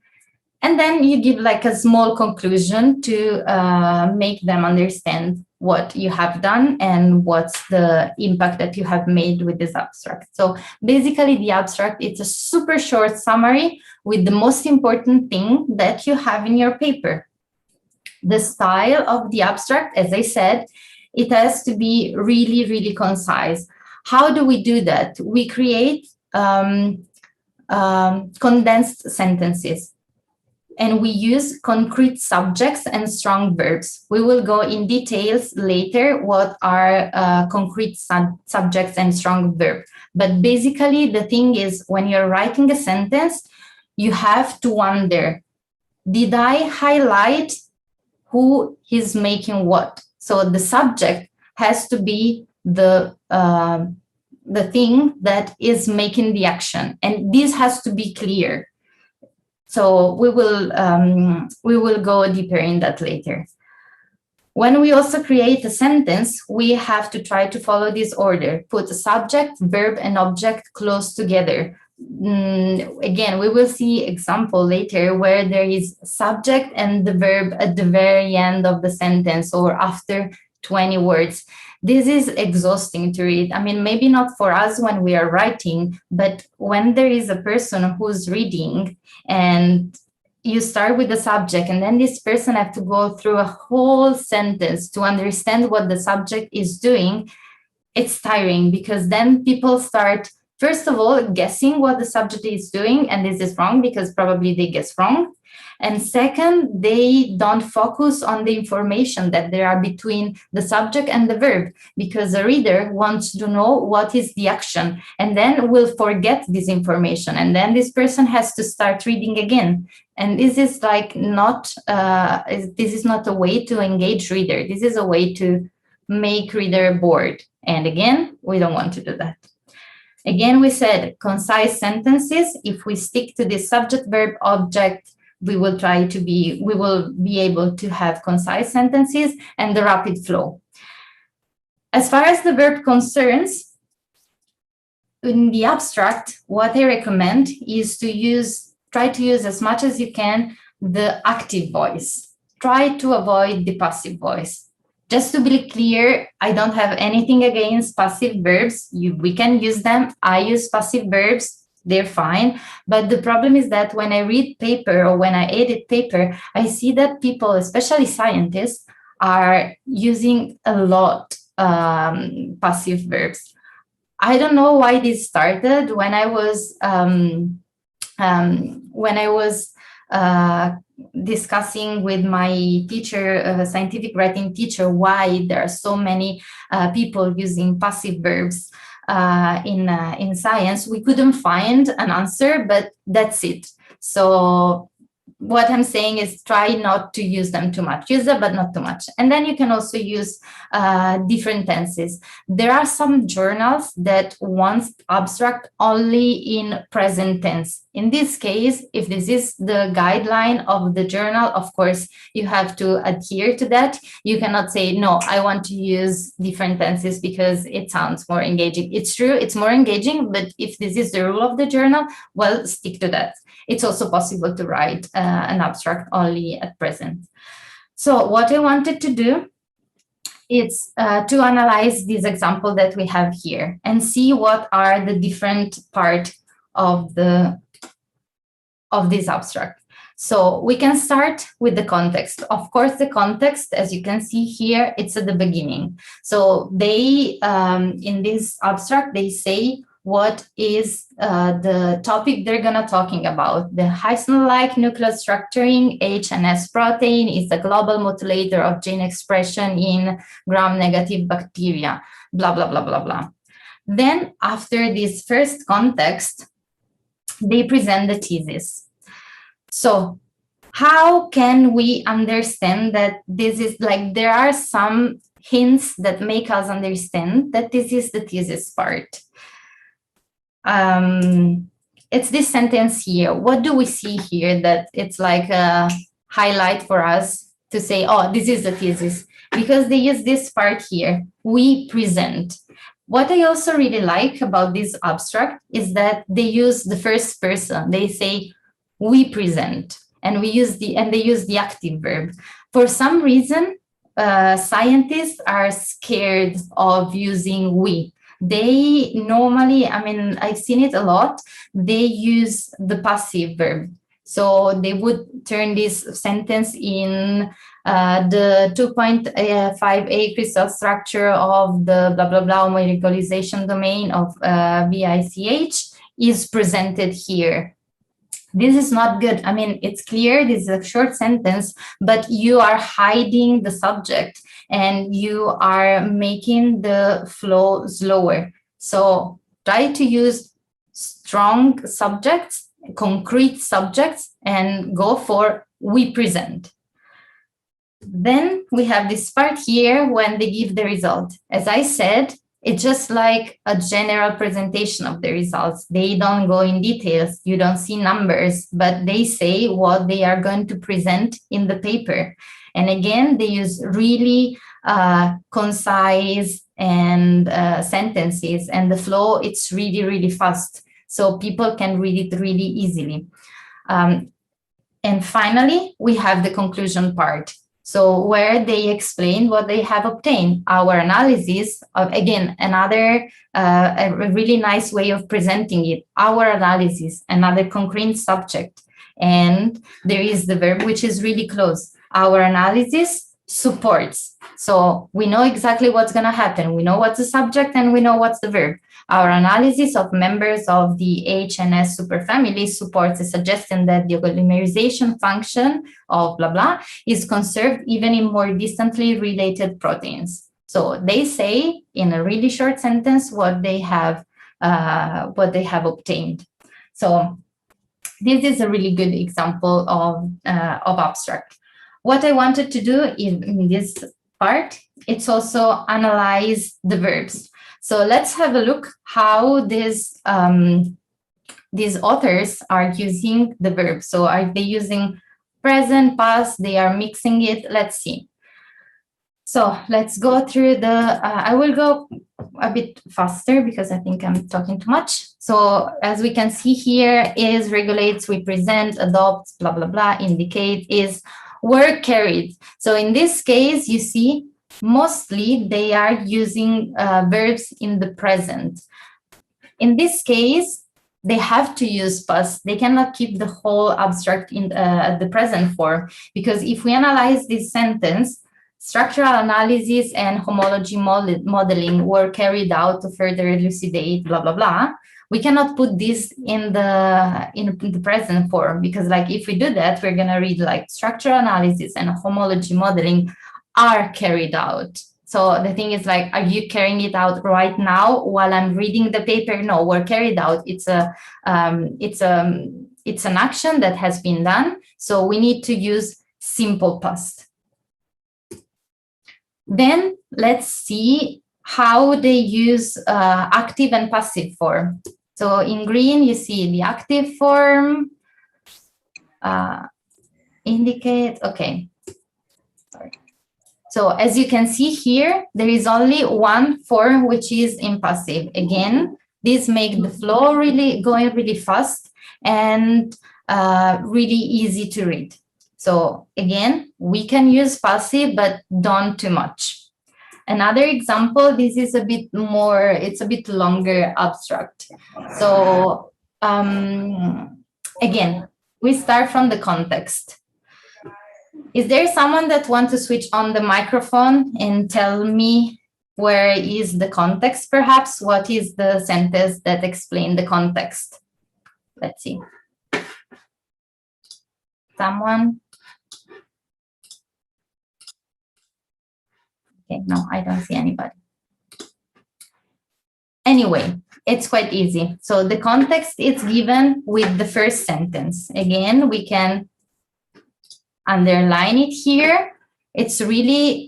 And then you give like a small conclusion to make them understand what you have done and what's the impact that you have made with this abstract. So basically the abstract, it's a super short summary with the most important thing that you have in your paper. The style of the abstract, as I said, it has to be really, really concise. How do we do that? We create condensed sentences, and we use concrete subjects and strong verbs. We will go in details later what are concrete subjects and strong verbs. But basically, the thing is, when you're writing a sentence, you have to wonder, did I highlight who is making what? So the subject has to be the thing that is making the action, and this has to be clear. So we will go deeper in that later. When we also create a sentence, we have to try to follow this order, put a subject, verb, and object close together. Again, we will see example later where there is subject and the verb at the very end of the sentence or after 20 words. This is exhausting to read. I mean, maybe not for us when we are writing, but when there is a person who's reading and you start with the subject and then this person have to go through a whole sentence to understand what the subject is doing, it's tiring, because then people start, first of all, guessing what the subject is doing, and this is wrong because probably they guess wrong. And second, they don't focus on the information that there are between the subject and the verb, because the reader wants to know what is the action and then will forget this information. And then this person has to start reading again. And this is like not a way to engage reader. This is a way to make reader bored. And again, we don't want to do that. Again, we said concise sentences. If we stick to the subject, verb, object, we will be able to have concise sentences and the rapid flow. As far as the verb concerns, in the abstract, what I recommend is to try to use as much as you can the active voice. Try to avoid the passive voice. Just to be clear, I don't have anything against passive verbs. We can use them. I use passive verbs. They're fine. But the problem is that when I read paper or when I edit paper, I see that people, especially scientists, are using a lot passive verbs. I don't know why this started. When I was discussing with my teacher, scientific writing teacher, why there are so many people using passive verbs in science, we couldn't find an answer, but that's it. So what I'm saying is try not to use them too much. Use them, but not too much. And then you can also use different tenses. There are some journals that want abstract only in present tense. In this case, if this is the guideline of the journal, of course, you have to adhere to that. You cannot say, no, I want to use different tenses because it sounds more engaging. It's true, it's more engaging, but if this is the rule of the journal, well, stick to that. It's also possible to write an abstract only at present. So what I wanted to do is to analyze this example that we have here and see what are the different parts of this abstract. So we can start with the context. Of course, the context, as you can see here, it's at the beginning. So they, in this abstract, they say what is the topic they're gonna talking about. The Hyson-like nuclear structuring H&S protein is the global modulator of gene expression in gram-negative bacteria, blah, blah, blah, blah, blah. Then after this first context, they present the thesis. So how can we understand that this is like, there are some hints that make us understand that this is the thesis part. It's this sentence here. What do we see here that it's like a highlight for us to say, oh, this is the thesis? Because they use this part here, we present. What I also really like about this abstract is that they use the first person. They say, we present. and they use the active verb. For some reason, scientists are scared of using we. They normally, I mean, I've seen it a lot, they use the passive verb. So they would turn this sentence in the 2.5a crystal structure of the blah, blah, blah molecularization domain of VICH is presented here. This is not good. I mean, it's clear this is a short sentence, but you are hiding the subject and you are making the flow slower. So try to use strong subjects, concrete subjects, and go for we present. Then we have this part here when they give the result. As I said, it's just like a general presentation of the results. They don't go in details. You don't see numbers, but they say what they are going to present in the paper. And again, they use really concise and sentences, and the flow, it's really, really fast. So people can read it really easily. And finally, we have the conclusion part. So where they explain what they have obtained, our analysis of, again, another a really nice way of presenting it, our analysis, another concrete subject. And there is the verb, which is really close. Our analysis supports. So we know exactly what's going to happen. We know what's the subject and we know what's the verb. Our analysis of members of the HNS superfamily supports the suggestion that the oligomerization function of blah, blah is conserved even in more distantly related proteins. So they say in a really short sentence what they have obtained. So this is a really good example of abstract. What I wanted to do in this part, it's also analyze the verbs. So let's have a look how these authors are using the verb. So are they using present, past? They are mixing it. Let's see. So let's go through the, I will go a bit faster because I think I'm talking too much. So as we can see here is regulates, represent, adopts, blah, blah, blah, indicate, is, were carried. So in this case, you see, mostly they are using verbs in the present. In this case, they have to use past. They cannot keep the whole abstract in the present form, because if we analyze this sentence, structural analysis and homology modeling were carried out to further elucidate, blah, blah, blah. We cannot put this in the present form, because like if we do that, we're going to read like structural analysis and homology modeling are carried out. So the thing is like, are you carrying it out right now while I'm reading the paper? No, we're carried out. It's an action that has been done. So we need to use simple past. Then let's see how they use active and passive form. So in green, you see the active form, indicate, okay. Sorry. So as you can see here, there is only one form which is in passive. Again, this makes the flow going really fast and really easy to read. So again, we can use passive, but don't too much. Another example, this is a bit more, it's a bit longer abstract. So again, we start from the context. Is there someone that wants to switch on the microphone and tell me where is the context, perhaps? What is the sentence that explains the context? Let's see. Someone? Okay, no, I don't see anybody. Anyway, it's quite easy. So the context is given with the first sentence. Again, we can underline it here. It's really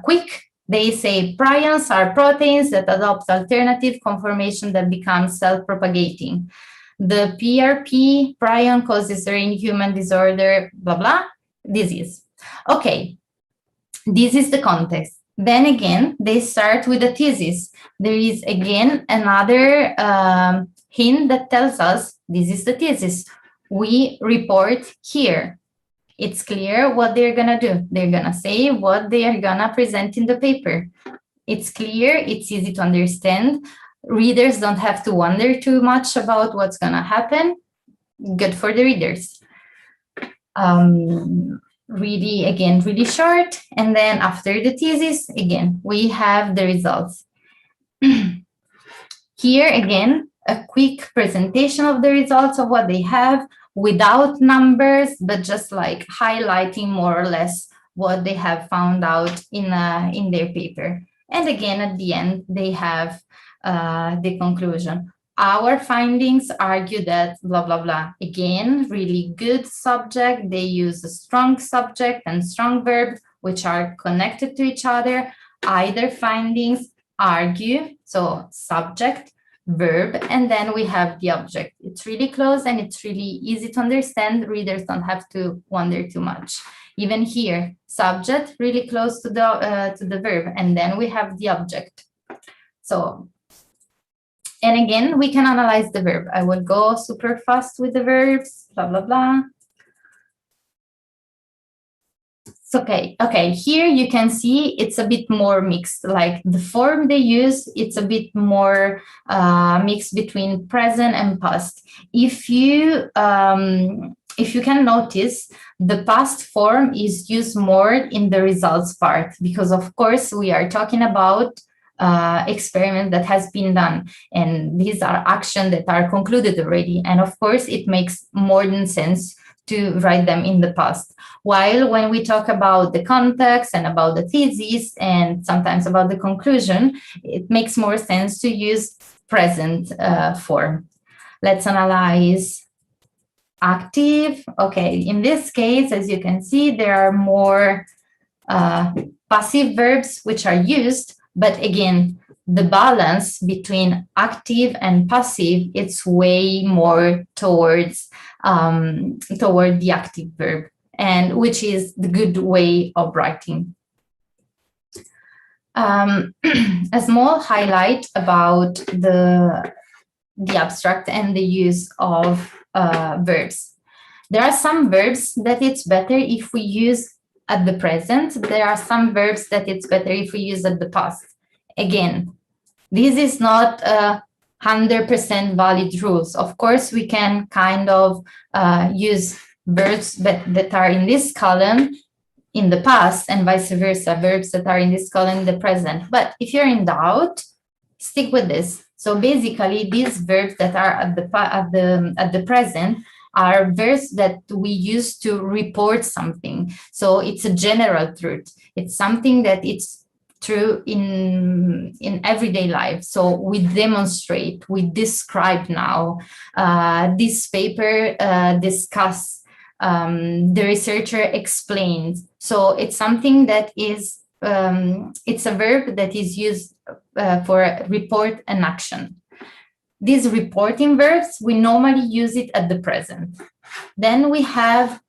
quick. They say prions are proteins that adopt alternative conformation that become self-propagating. The PRP, prion, causes rare inhuman disorder, blah, blah, disease. Okay, this is the context. Then again, they start with a thesis. There is again another hint that tells us this is the thesis. We report here. It's clear what they're gonna do. They're gonna say what they are gonna present in the paper. It's clear, it's easy to understand. Readers don't have to wonder too much about what's gonna happen. Good for the readers. Really, again, really short. And then after the thesis, again, we have the results. Here, again, a quick presentation of the results of what they have without numbers, but just like highlighting more or less what they have found out in their paper. And again, at the end, they have the conclusion. Our findings argue that blah, blah, blah. Again, really good subject. They use a strong subject and strong verb, which are connected to each other. Either findings argue, so subject, verb, and then we have the object. It's really close and it's really easy to understand. Readers don't have to wonder too much. Even here, subject really close to the verb, and then we have the object. So, and again, we can analyze the verb. I will go super fast with the verbs, blah, blah, blah. So, okay, here you can see it's a bit more mixed, like the form they use, it's a bit more mixed between present and past. If you can notice, the past form is used more in the results part, because of course we are talking about experiment that has been done, and these are actions that are concluded already, and of course it makes more than sense to write them in the past. While when we talk about the context and about the thesis and sometimes about the conclusion, it makes more sense to use present form. Let's analyze active. Okay, in this case, as you can see, there are more passive verbs which are used, but again, the balance between active and passive, it's way more towards toward the active verb, and which is the good way of writing. A small highlight about the abstract and the use of verbs. There are some verbs that it's better if we use at the present. There are some verbs that it's better if we use at the past. Again, this is not 100% valid rules. Of course, we can kind of use verbs that are in this column in the past and vice versa, verbs that are in this column in the present. But if you're in doubt, stick with this. So basically, these verbs that are at the present are verbs that we use to report something. So it's a general truth. It's something that it's true in everyday life. So we demonstrate, we describe now. This paper discuss, the researcher explains. So it's something that is, it's a verb that is used for report an action. These reporting verbs, we normally use it at the present. Then we have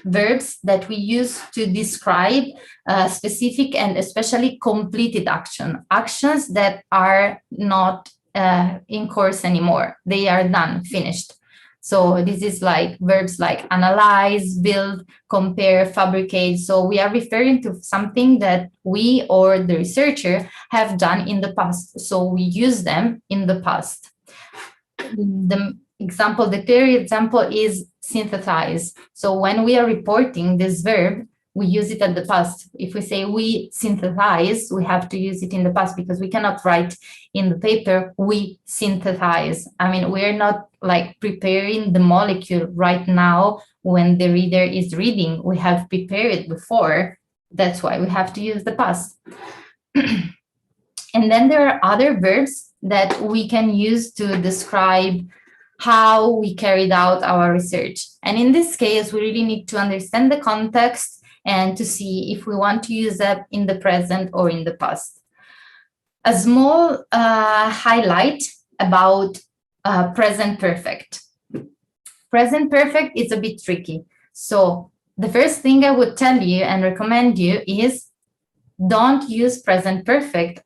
verbs that we use to describe specific and especially completed actions that are not in course anymore. They are done, finished. So this is like verbs like analyze, build, compare, fabricate. So we are referring to something that we or the researcher have done in the past. So we use them in the past. The clear example is synthesize. So when we are reporting this verb, we use it at the past. If we say we synthesize, we have to use it in the past because we cannot write in the paper, we synthesize. I mean, we're not like preparing the molecule right now when the reader is reading. We have prepared it before. That's why we have to use the past. And then there are other verbs that we can use to describe how we carried out our research. And in this case, we really need to understand the context and to see if we want to use that in the present or in the past. A small highlight about present perfect. Present perfect is a bit tricky. So the first thing I would tell you and recommend you is don't use present perfect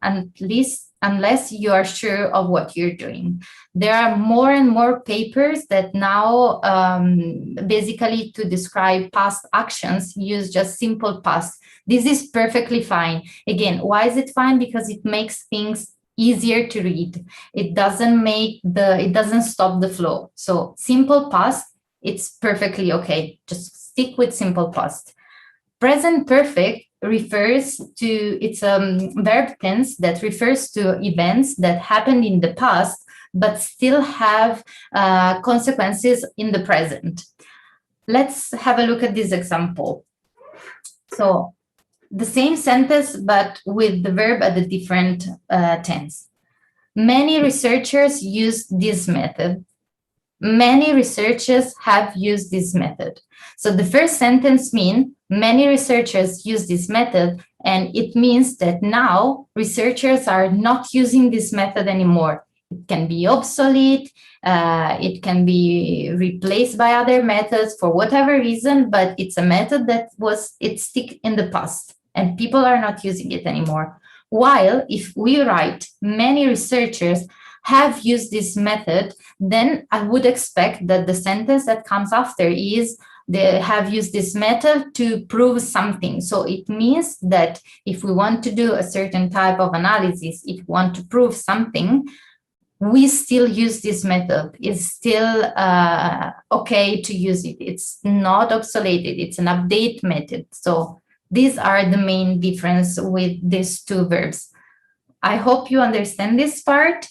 unless you are sure of what you're doing. There are more and more papers that now basically to describe past actions use just simple past. This is perfectly fine. Again, why is it fine? Because it makes things easier to read. It doesn't stop the flow. So simple past, it's perfectly okay. Just stick with simple past. Present perfect refers to, it's a verb tense that refers to events that happened in the past but still have consequences in the present. Let's have a look at this example. So the same sentence but with the verb at a different tense. Many researchers use this method. Many researchers have used this method. So the first sentence means many researchers use this method, and it means that now researchers are not using this method anymore. It can be obsolete, it can be replaced by other methods for whatever reason, but it's a method that it stick in the past and people are not using it anymore. While if we write many researchers have used this method, then I would expect that the sentence that comes after is they have used this method to prove something. So it means that if we want to do a certain type of analysis, if we want to prove something, we still use this method. It's still okay to use it. It's not obsoleted. It's an update method. So these are the main difference with these two verbs. I hope you understand this part.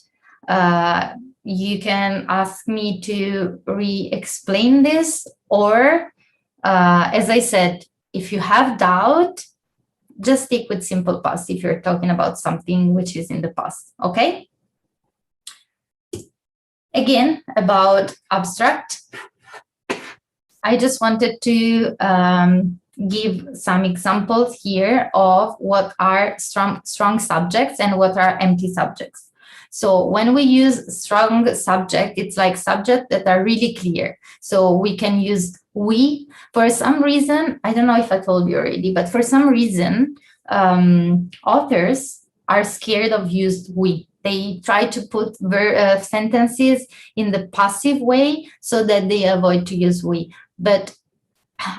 You can ask me to re-explain this, or as I said, if you have doubt, just stick with simple past if you're talking about something which is in the past, okay? Again, about abstract, I just wanted to give some examples here of what are strong subjects and what are empty subjects. So when we use strong subject, it's like subjects that are really clear. So we can use we. For some reason, I don't know if I told you already, but for some reason, authors are scared of use we. They try to put sentences in the passive way so that they avoid to use we. But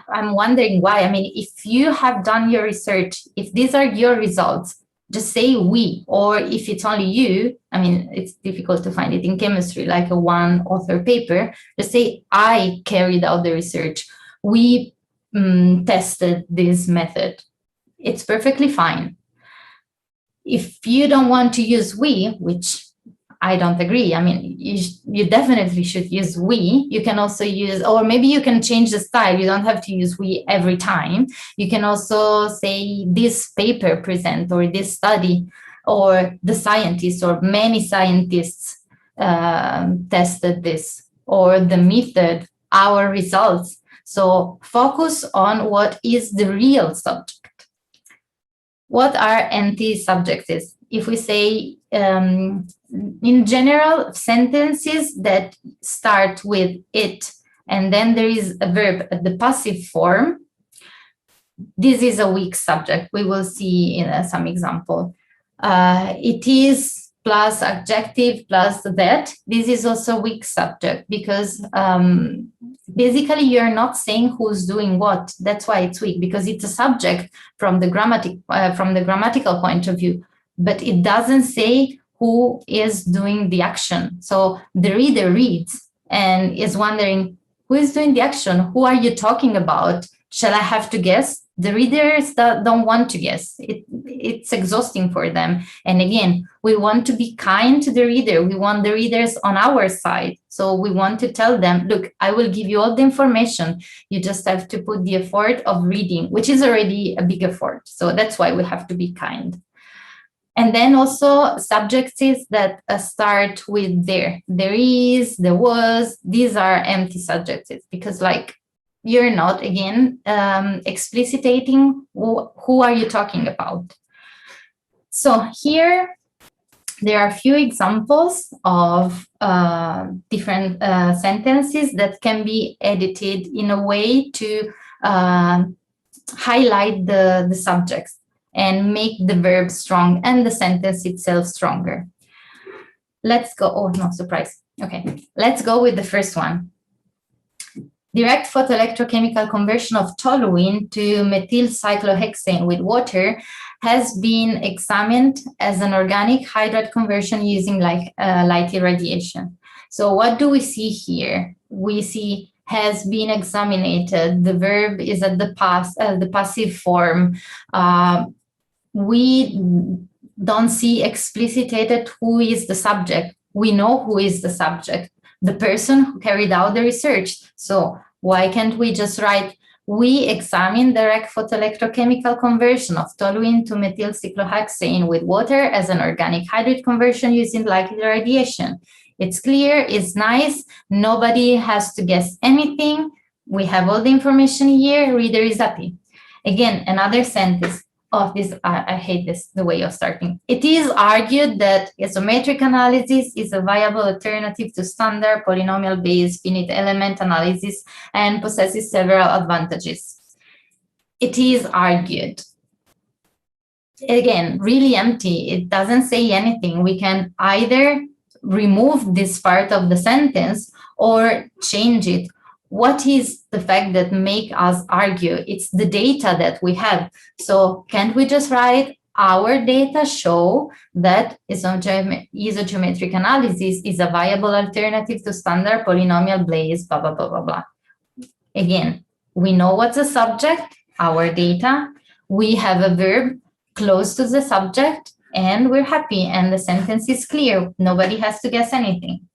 I'm wondering why. I mean, if you have done your research, if these are your results, just say we, or if it's only you, I mean, it's difficult to find it in chemistry, like a one author paper, just say I carried out the research. We tested this method. It's perfectly fine. If you don't want to use we, which I don't agree. I mean, you definitely should use we. You can also use, or maybe you can change the style. You don't have to use we every time. You can also say this paper present, or this study, or the scientists, or many scientists tested this, or the method, our results. So focus on what is the real subject. What are empty subjects? If we say, in general, sentences that start with it, and then there is a verb at the passive form, this is a weak subject. We will see in some example. It is plus adjective plus that. This is also weak subject because basically you're not saying who's doing what. That's why it's weak, because it's a subject from the grammatical point of view, but it doesn't say who is doing the action. So the reader reads and is wondering, who is doing the action? Who are you talking about? Shall I have to guess? The readers don't want to guess. It's exhausting for them. And again, we want to be kind to the reader. We want the readers on our side. So we want to tell them, look, I will give you all the information. You just have to put the effort of reading, which is already a big effort. So that's why we have to be kind. And then also subjects that start with there is, there was. These are empty subjects because, like, you're not, again, explicitating who are you talking about. So here there are a few examples of different sentences that can be edited in a way to highlight the subjects. and make the verb strong and the sentence itself stronger. Let's go. Oh, no, surprise. Okay, let's go with the first one. Direct photoelectrochemical conversion of toluene to methyl cyclohexane with water has been examined as an organic hydride conversion using light irradiation. So what do we see here? We see has been examined. The verb is at the past, the passive form. We don't see explicitated who is the subject. We know who is the subject, the person who carried out the research. So why can't we just write, we examine direct photoelectrochemical conversion of toluene to methyl cyclohexane with water as an organic hydride conversion using light irradiation. It's clear, it's nice, nobody has to guess anything. We have all the information here, reader is happy. Again, another sentence. Oh, this, I hate this, the way of starting. It is argued that isometric analysis is a viable alternative to standard polynomial-based finite element analysis and possesses several advantages. It is argued. Again, really empty. It doesn't say anything. We can either remove this part of the sentence or change it. What is the fact that make us argue? It's the data that we have. So can't we just write our data show that isogeometric analysis is a viable alternative to standard polynomial-based blah, blah, blah, blah, blah. Again, we know what's the subject, our data. We have a verb close to the subject and we're happy and the sentence is clear. Nobody has to guess anything.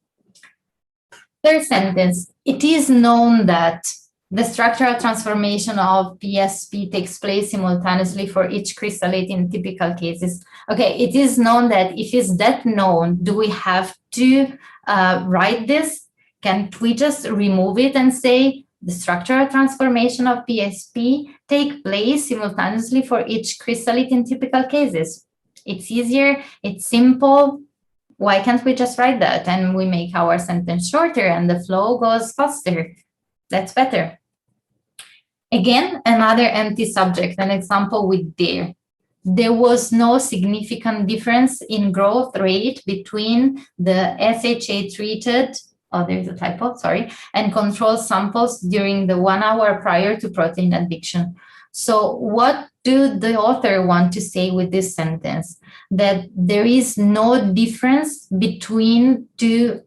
Third sentence, it is known that the structural transformation of PSP takes place simultaneously for each crystallate in typical cases. Okay, it is known that. If it's that known, do we have to write this? Can't we just remove it and say the structural transformation of PSP take place simultaneously for each crystallate in typical cases? It's easier, it's simple. Why can't we just write that and we make our sentence shorter and the flow goes faster? That's better. Again, another empty subject, an example with there. There was no significant difference in growth rate between the SHA treated, oh, there's a typo, sorry, and control samples during the 1 hour prior to protein addiction. So what do the author want to say with this sentence? That there is no difference between two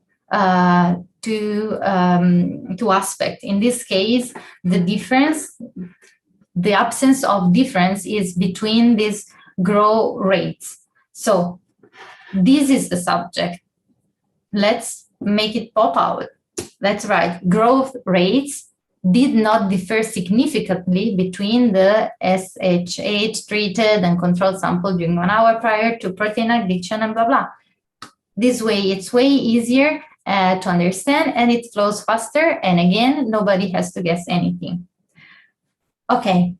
aspects. In this case, the difference, the absence of difference is between these growth rates. So this is the subject. Let's make it pop out. Let's write growth rates did not differ significantly between the SHH treated and control sample during 1 hour prior to protein addiction and blah, blah. This way, it's way easier to understand and it flows faster. And again, nobody has to guess anything. Okay.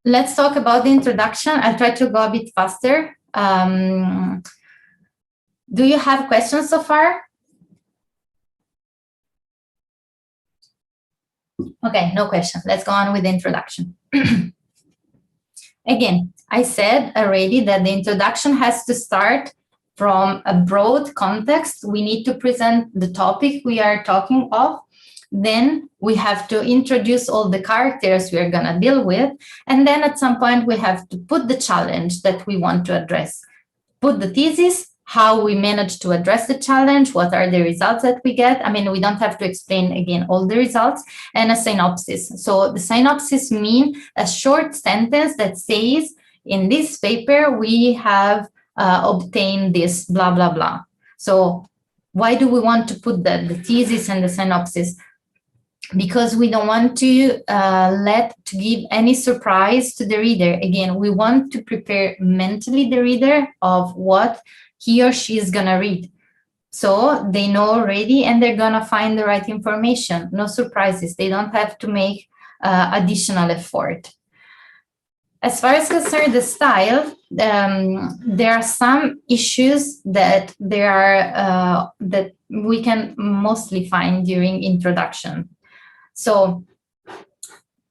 Let's talk about the introduction. I'll try to go a bit faster. Do you have questions so far? Okay, no question. Let's go on with the introduction. Again, I said already that the introduction has to start from a broad context. We need to present the topic we are talking of. Then we have to introduce all the characters we are going to deal with. And then at some point, we have to put the challenge that we want to address. Put the thesis, how we manage to address the challenge, what are the results that we get. I mean, we don't have to explain again all the results, and a synopsis. So the synopsis means a short sentence that says, in this paper, we have obtained this, blah, blah, blah. So why do we want to put the thesis and the synopsis? Because we don't want to give any surprise to the reader. Again, we want to prepare mentally the reader of what he or she is going to read. So they know already and they're going to find the right information. No surprises. They don't have to make additional effort. As far as concerned the style, there are some issues that that we can mostly find during introduction. So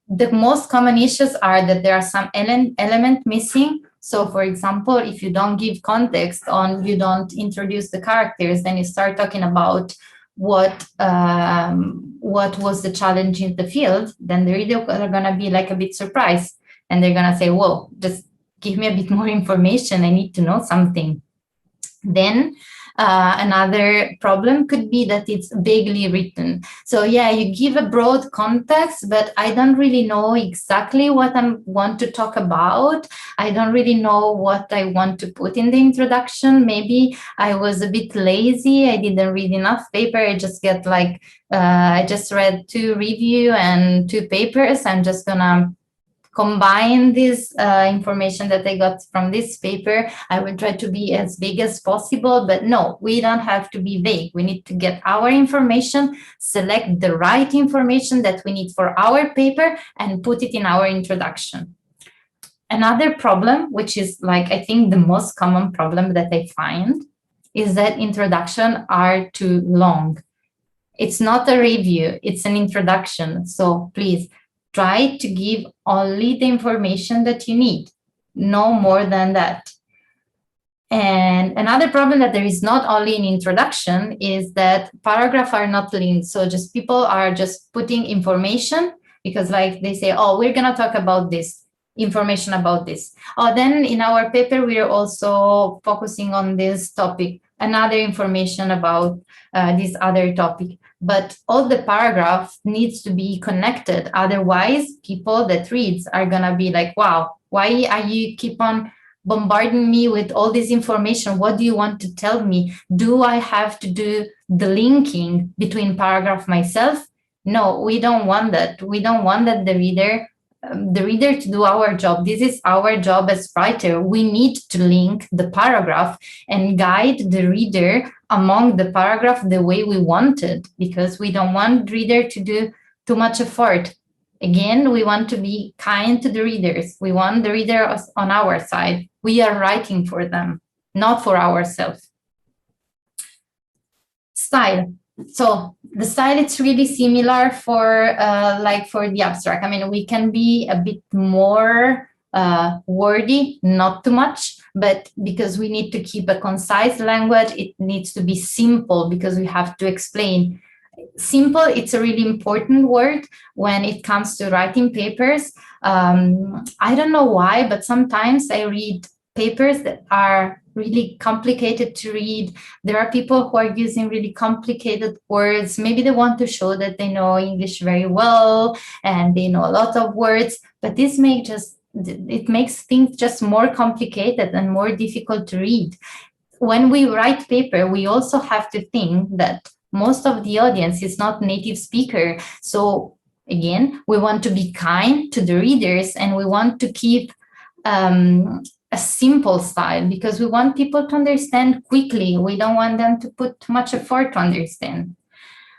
the most common issues are that there are some element missing. So for example, if you don't give context on, you don't introduce the characters, then you start talking about what was the challenge in the field, then the reader are going to be like a bit surprised, and they're going to say, whoa, just give me a bit more information, I need to know something. Then another problem could be that it's vaguely written. So yeah, you give a broad context, but I don't really know exactly what I want to talk about. I don't really know what I want to put in the introduction. Maybe I was a bit lazy. I didn't read enough paper. I just get like, I just read 2 review and 2 papers. I'm just gonna combine this information that I got from this paper. I will try to be as big as possible, but no, we don't have to be vague. We need to get our information, select the right information that we need for our paper, and put it in our introduction. Another problem, which is like, I think the most common problem that I find, is that introductions are too long. It's not a review, it's an introduction. So please, try to give only the information that you need, no more than that. And another problem that there is not only an introduction is that paragraphs are not linked. So just people are just putting information because like they say, oh, we're gonna talk about this, information about this. Oh, then in our paper, we're also focusing on this topic, another information about this other topic. But all the paragraph needs to be connected. Otherwise, people that reads are gonna be like, wow, why are you keep on bombarding me with all this information? What do you want to tell me? Do I have to do the linking between paragraph myself? No, we don't want that. We don't want that the reader to do our job. This is our job as writer. We need to link the paragraph and guide the reader among the paragraph the way we want it, because we don't want the reader to do too much effort. Again, we want to be kind to the readers. We want the reader on our side. We are writing for them, not for ourselves. Style. So the style, it's really similar for like for the abstract. I mean, we can be a bit more wordy, not too much, but because we need to keep a concise language, it needs to be simple because we have to explain. Simple, it's a really important word when it comes to writing papers. I don't know why, but sometimes I read papers that are really complicated to read. There are people who are using really complicated words. Maybe they want to show that they know English very well and they know a lot of words, but this makes things just more complicated and more difficult to read. When we write paper, we also have to think that most of the audience is not native speaker. So again, we want to be kind to the readers and we want to keep a simple style because we want people to understand quickly. We don't want them to put too much effort to understand.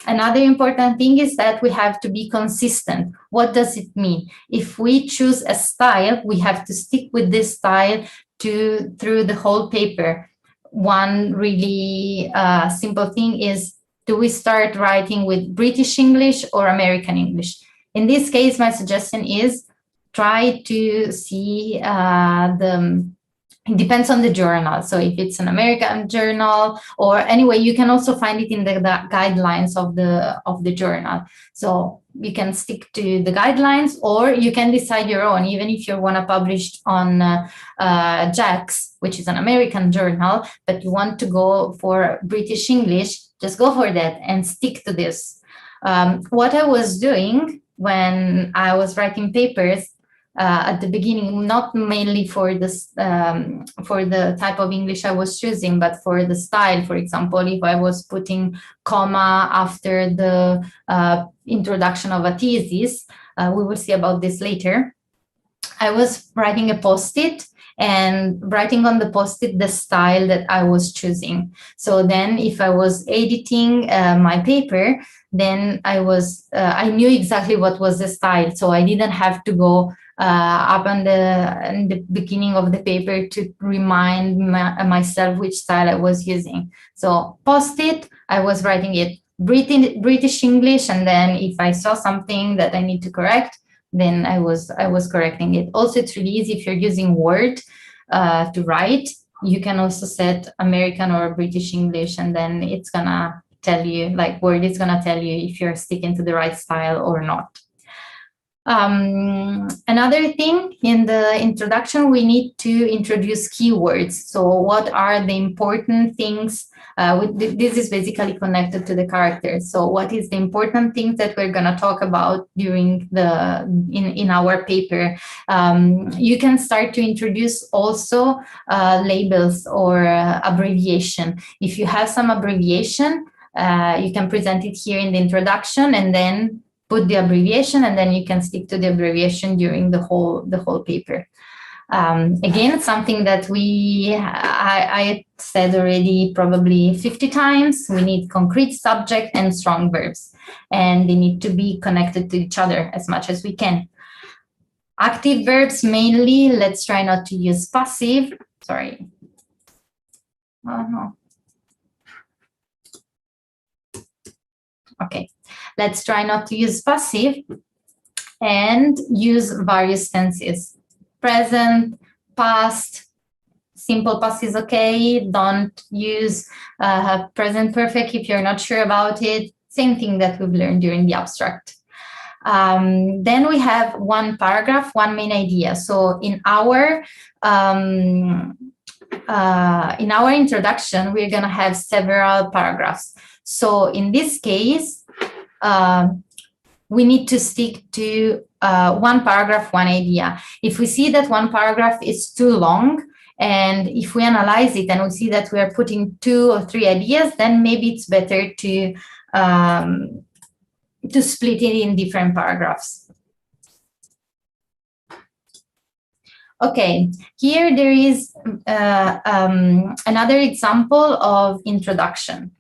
Another important thing is that we have to be consistent. What does it mean? If we choose a style, we have to stick with this style through the whole paper. One really simple thing is, do we start writing with British English or American English? In this case, my suggestion is try to see it depends on the journal. So if it's an American journal, or anyway, you can also find it in the guidelines of the journal. So you can stick to the guidelines, or you can decide your own. Even if you want to publish on JAX, which is an American journal, but you want to go for British English, just go for that and stick to this. What I was doing when I was writing papers at the beginning, not mainly for this for the type of English I was choosing, but for the style. For example, if I was putting comma after the introduction of a thesis, we will see about this later. I was writing a post-it and writing on the post-it the style that I was choosing. So then if I was editing my paper, then I knew exactly what was the style. So I didn't have to go up in the beginning of the paper to remind myself which style I was using. So post-it, I was writing it British English, and then if I saw something that I need to correct, then I was correcting it. Also, it's really easy if you're using Word to write. You can also set American or British English, and then it's gonna tell you, like Word is gonna tell you if you're sticking to the right style or not. Another thing in the introduction, we need to introduce keywords. So what are the important things? This is basically connected to the characters. So what is the important things that we're going to talk about during in our paper? You can start to introduce also labels or abbreviation. If you have some abbreviation, you can present it here in the introduction, and then put the abbreviation, and then you can stick to the abbreviation during the whole paper. Again, something that I said already probably 50 times, we need concrete subject and strong verbs, and they need to be connected to each other as much as we can. Active verbs mainly, let's try not to use passive. Sorry. Oh, no. Okay, let's try not to use passive and use various tenses. Present, past, simple past is okay. Don't use present perfect if you're not sure about it. Same thing that we've learned during the abstract. Then we have one paragraph, one main idea. So in our introduction, we're going to have several paragraphs. So in this case, we need to stick to one paragraph, one idea. If we see that one paragraph is too long, and if we analyze it and we see that we are putting 2 or 3 ideas, then maybe it's better to split it in different paragraphs. Okay, here there is another example of introduction.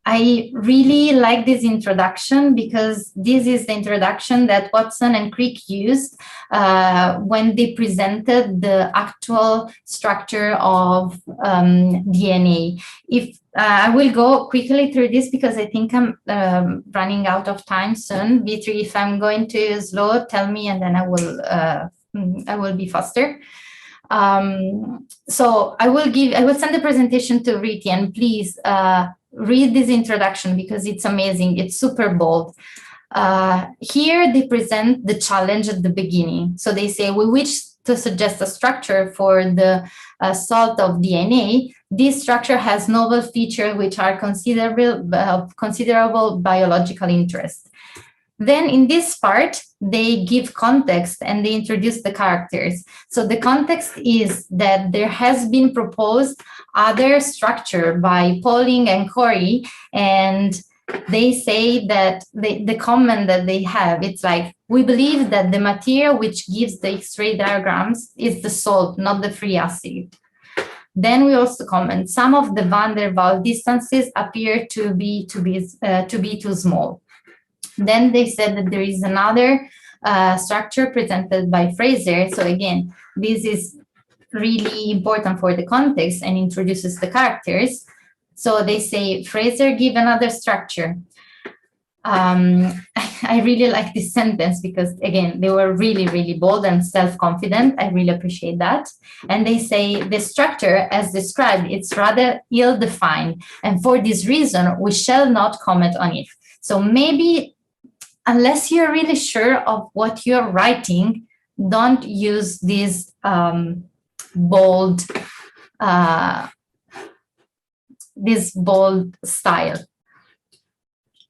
I really like this introduction because this is the introduction that Watson and Crick used when they presented the actual structure of DNA. If I will go quickly through this because I think I'm running out of time soon. Vitri, if I'm going too slow, tell me, and then I will be faster. So I will send the presentation to Riti, and please read this introduction because it's amazing. It's super bold. Here they present the challenge at the beginning. So they say, we wish to suggest a structure for the salt of DNA. This structure has novel features which are considerable biological interest. Then in this part, they give context and they introduce the characters. So the context is that there has been proposed other structure by Pauling and Corey, and they say that the comment that they have, it's like, we believe that the material which gives the X-ray diagrams is the salt, not the free acid. Then we also comment, some of the van der Waals distances appear to be too small. Then they said that there is another structure presented by Fraser. So again, this is really important for the context and introduces the characters. So they say, Fraser give another structure. I really like this sentence because, again, they were really, really bold and self-confident. I really appreciate that. And they say, the structure, as described, it's rather ill-defined. And for this reason, we shall not comment on it. So maybe, unless you're really sure of what you're writing, don't use this bold style.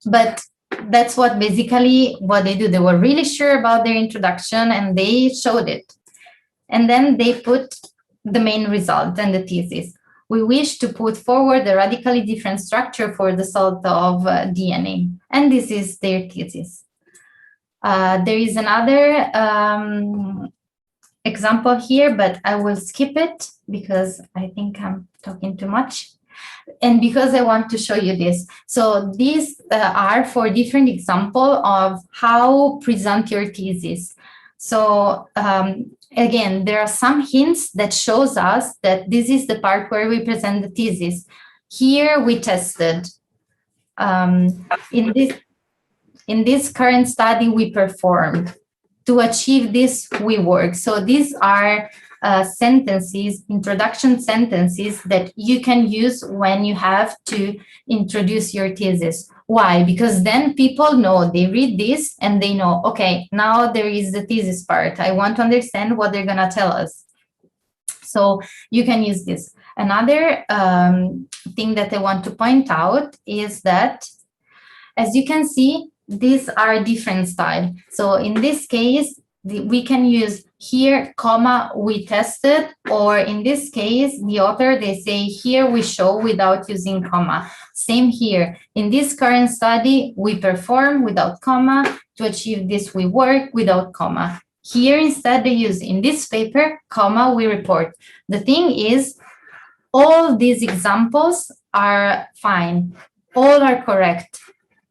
But that's what basically what they do. They were really sure about their introduction and they showed it. And then they put the main result and the thesis. We wish to put forward a radically different structure for the salt of DNA. And this is their thesis. There is another example here, but I will skip it because I think I'm talking too much. And because I want to show you this. So these are 4 different examples of how present your thesis. So again, there are some hints that shows us that this is the part where we present the thesis. Here we tested. In this current study we performed. to achieve this, we work. So these are sentences, introduction sentences that you can use when you have to introduce your thesis. Why? Because then people know, they read this and they know, okay, now there is the thesis part. I want to understand what they're gonna tell us. So you can use this. Another thing that I want to point out is that, as you can see, these are different styles. So in this case, we can use here, comma, we tested, or in this case, the author, they say here we show without using comma. Same here. In this current study, we perform without comma. To achieve this, we work without comma. Here, instead, they use in this paper, comma, we report. The thing is, all these examples are fine. All are correct.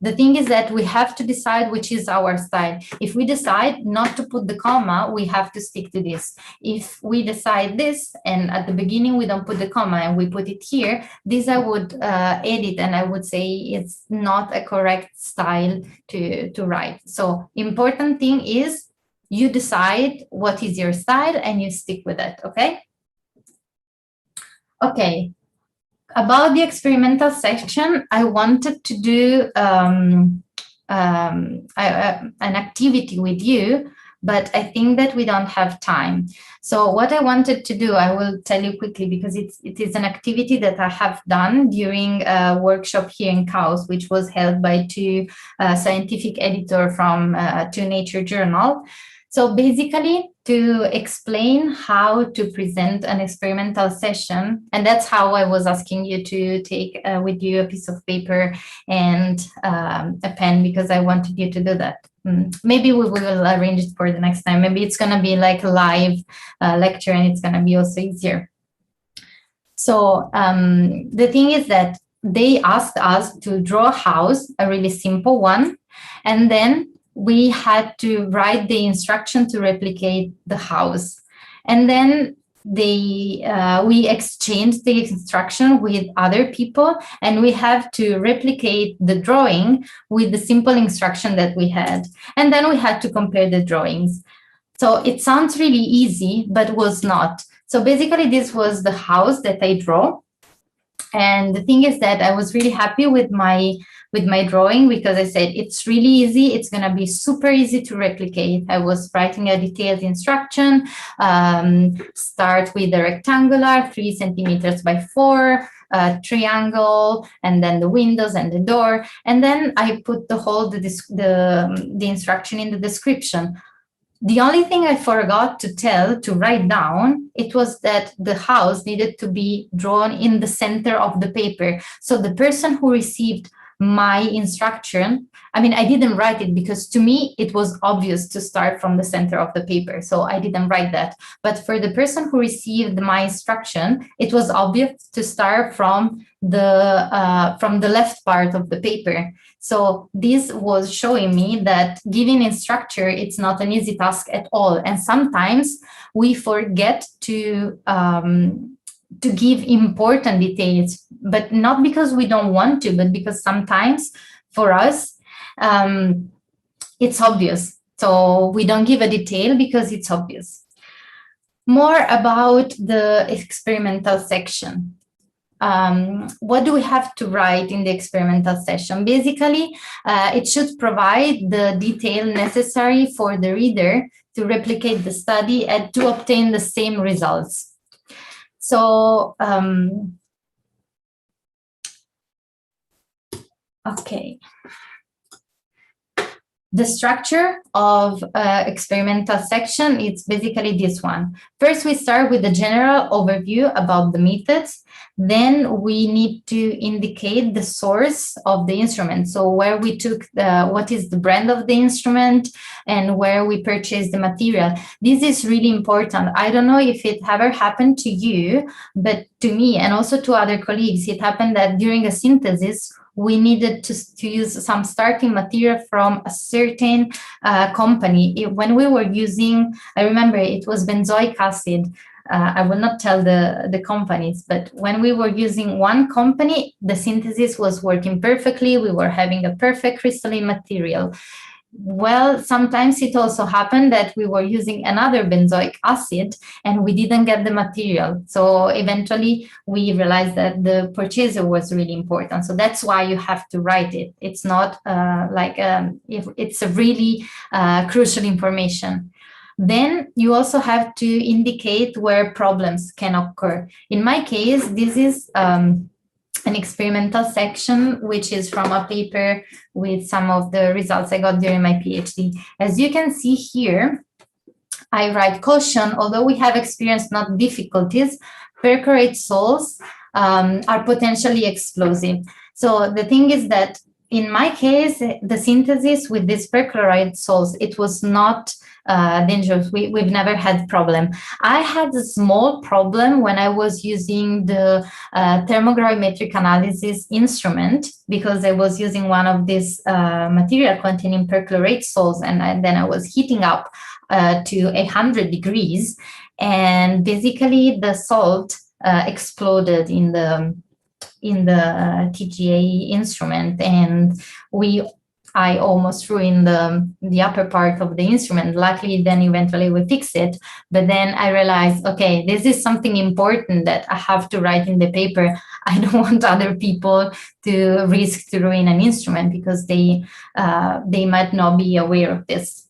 The thing is that we have to decide which is our style. If we decide not to put the comma, we have to stick to this. If we decide this, and at the beginning we don't put the comma and we put it here, this I would edit and I would say it's not a correct style to write. So important thing is you decide what is your style and you stick with it, okay? Okay. About the experimental section, I wanted to do an activity with you, but I think that we don't have time. So what I wanted to do, I will tell you quickly because it is an activity that I have done during a workshop here in KAUST, which was held by two scientific editors from two Nature journal. So basically, to explain how to present an experimental session, and that's how I was asking you to take with you a piece of paper and a pen, because I wanted you to do that. Maybe we will arrange it for the next time. Maybe it's going to be like a live lecture and it's going to be also easier. So the thing is that they asked us to draw a house, a really simple one, and then we had to write the instruction to replicate the house. And then we exchanged the instruction with other people, and we have to replicate the drawing with the simple instruction that we had. And then we had to compare the drawings. So it sounds really easy, but was not. So basically, this was the house that I draw. And the thing is that I was really happy with my drawing, because I said it's really easy. It's going to be super easy to replicate. I was writing a detailed instruction, start with the rectangular, 3 centimeters by 4, triangle, and then the windows and the door. And then I put the instruction in the description. The only thing I forgot to write down, it was that the house needed to be drawn in the center of the paper. So the person who received my instruction, I mean, I didn't write it because to me, it was obvious to start from the center of the paper. So I didn't write that. But for the person who received my instruction, it was obvious to start from the left part of the paper. So this was showing me that giving instructor, it's not an easy task at all. And sometimes we forget to give important details, but not because we don't want to, but because sometimes for us, it's obvious. So we don't give a detail because it's obvious. More about the experimental section. What do we have to write in the experimental session? Basically, it should provide the detail necessary for the reader to replicate the study and to obtain the same results. So, okay. The structure of experimental section, it's basically this one. First, we start with a general overview about the methods. Then we need to indicate the source of the instrument. So where we took what is the brand of the instrument and where we purchased the material. This is really important. I don't know if it ever happened to you, but to me and also to other colleagues, it happened that during a synthesis, we needed to use some starting material from a certain company. When we were using, I remember it was benzoic acid. I will not tell the companies, but when we were using one company, the synthesis was working perfectly. We were having a perfect crystalline material. Well, sometimes it also happened that we were using another benzoic acid and we didn't get the material. So eventually we realized that the purchaser was really important. So that's why you have to write it. It's not if it's a really crucial information. Then you also have to indicate where problems can occur. In my case, this is an experimental section, which is from a paper with some of the results I got during my PhD. As you can see here, I write caution, although we have experienced not difficulties, perchlorate salts are potentially explosive. So the thing is that in my case, the synthesis with these perchloride salts, it was not dangerous. We've never had problem. I had a small problem when I was using the thermogravimetric analysis instrument, because I was using one of these material containing perchlorate salts, and then I was heating up to 100 degrees, and basically the salt exploded in the TGA instrument, and I almost ruined the upper part of the instrument. Luckily, then eventually we fixed it. But then I realized, okay, this is something important that I have to write in the paper. I don't want other people to risk to ruin an instrument because they might not be aware of this.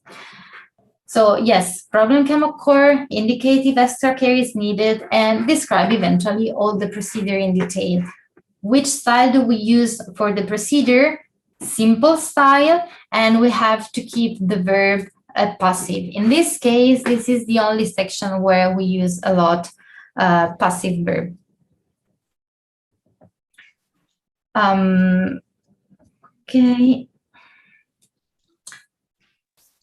So yes, problem can occur, indicate if extra care is needed, and describe eventually all the procedure in detail. Which style do we use for the procedure? Simple style, and we have to keep the verb passive. In this case, this is the only section where we use a lot passive verb. Okay.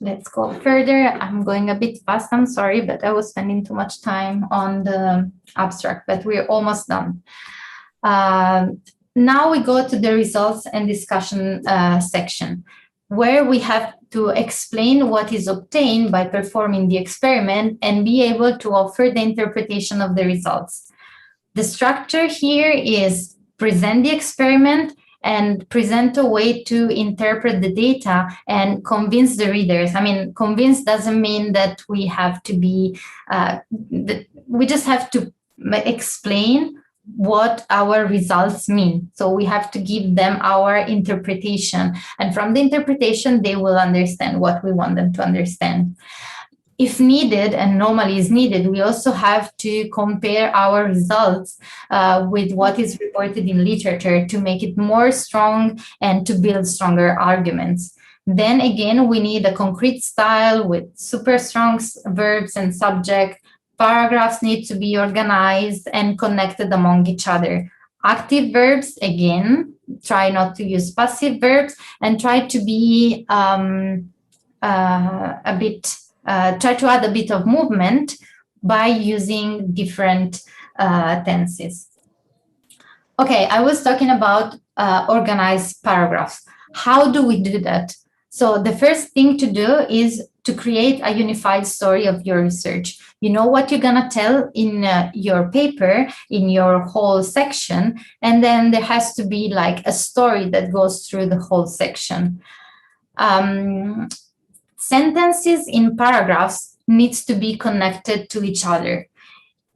Let's go further. I'm going a bit fast, I'm sorry, but I was spending too much time on the abstract, but we're almost done. Now we go to the results and discussion section, where we have to explain what is obtained by performing the experiment and be able to offer the interpretation of the results. The structure here is present the experiment and present a way to interpret the data and convince the readers. I mean, convince doesn't mean that we have to be, we just have to explain what our results mean. So we have to give them our interpretation. And from the interpretation, they will understand what we want them to understand. If needed, and normally is needed, we also have to compare our results with what is reported in literature to make it more strong and to build stronger arguments. Then again, we need a concrete style with super strong verbs and subject. Paragraphs need to be organized and connected among each other. Active verbs, again, try not to use passive verbs, and try to be try to add a bit of movement by using different tenses. Okay, I was talking about organized paragraphs. How do we do that? So the first thing to do is to create a unified story of your research. You know what you're gonna tell in your paper, in your whole section, and then there has to be like a story that goes through the whole section. Sentences in paragraphs needs to be connected to each other.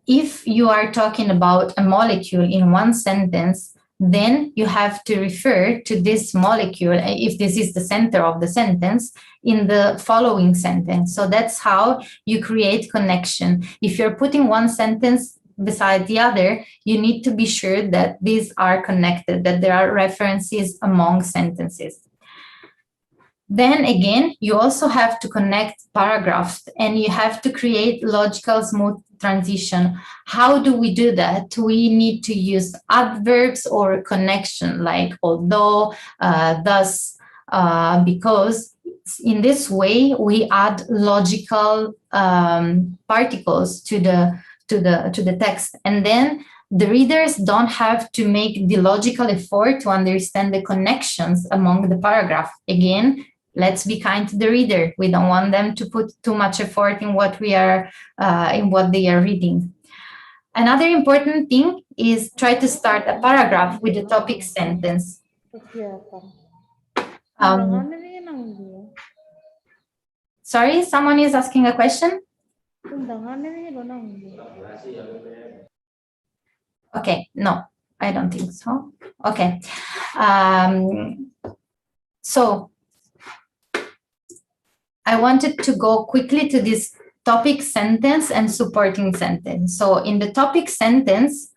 If you are talking about a molecule in one sentence, then you have to refer to this molecule, if this is the center of the sentence, in the following sentence. So that's how you create connection. If you're putting one sentence beside the other, you need to be sure that these are connected, that there are references among sentences. Then again, you also have to connect paragraphs, and you have to create logical smooth transition. How do we do that? We need to use adverbs or connection, like although, thus, because in this way we add logical particles to the text, and then the readers don't have to make the logical effort to understand the connections among the paragraph. Again, let's be kind to the reader. We don't want them to put too much effort in what we are, in what they are reading. Another important thing is try to start a paragraph with the topic sentence. Sorry, someone is asking a question? Okay, no, I don't think so. Okay. So I wanted to go quickly to this topic sentence and supporting sentence. So in the topic sentence,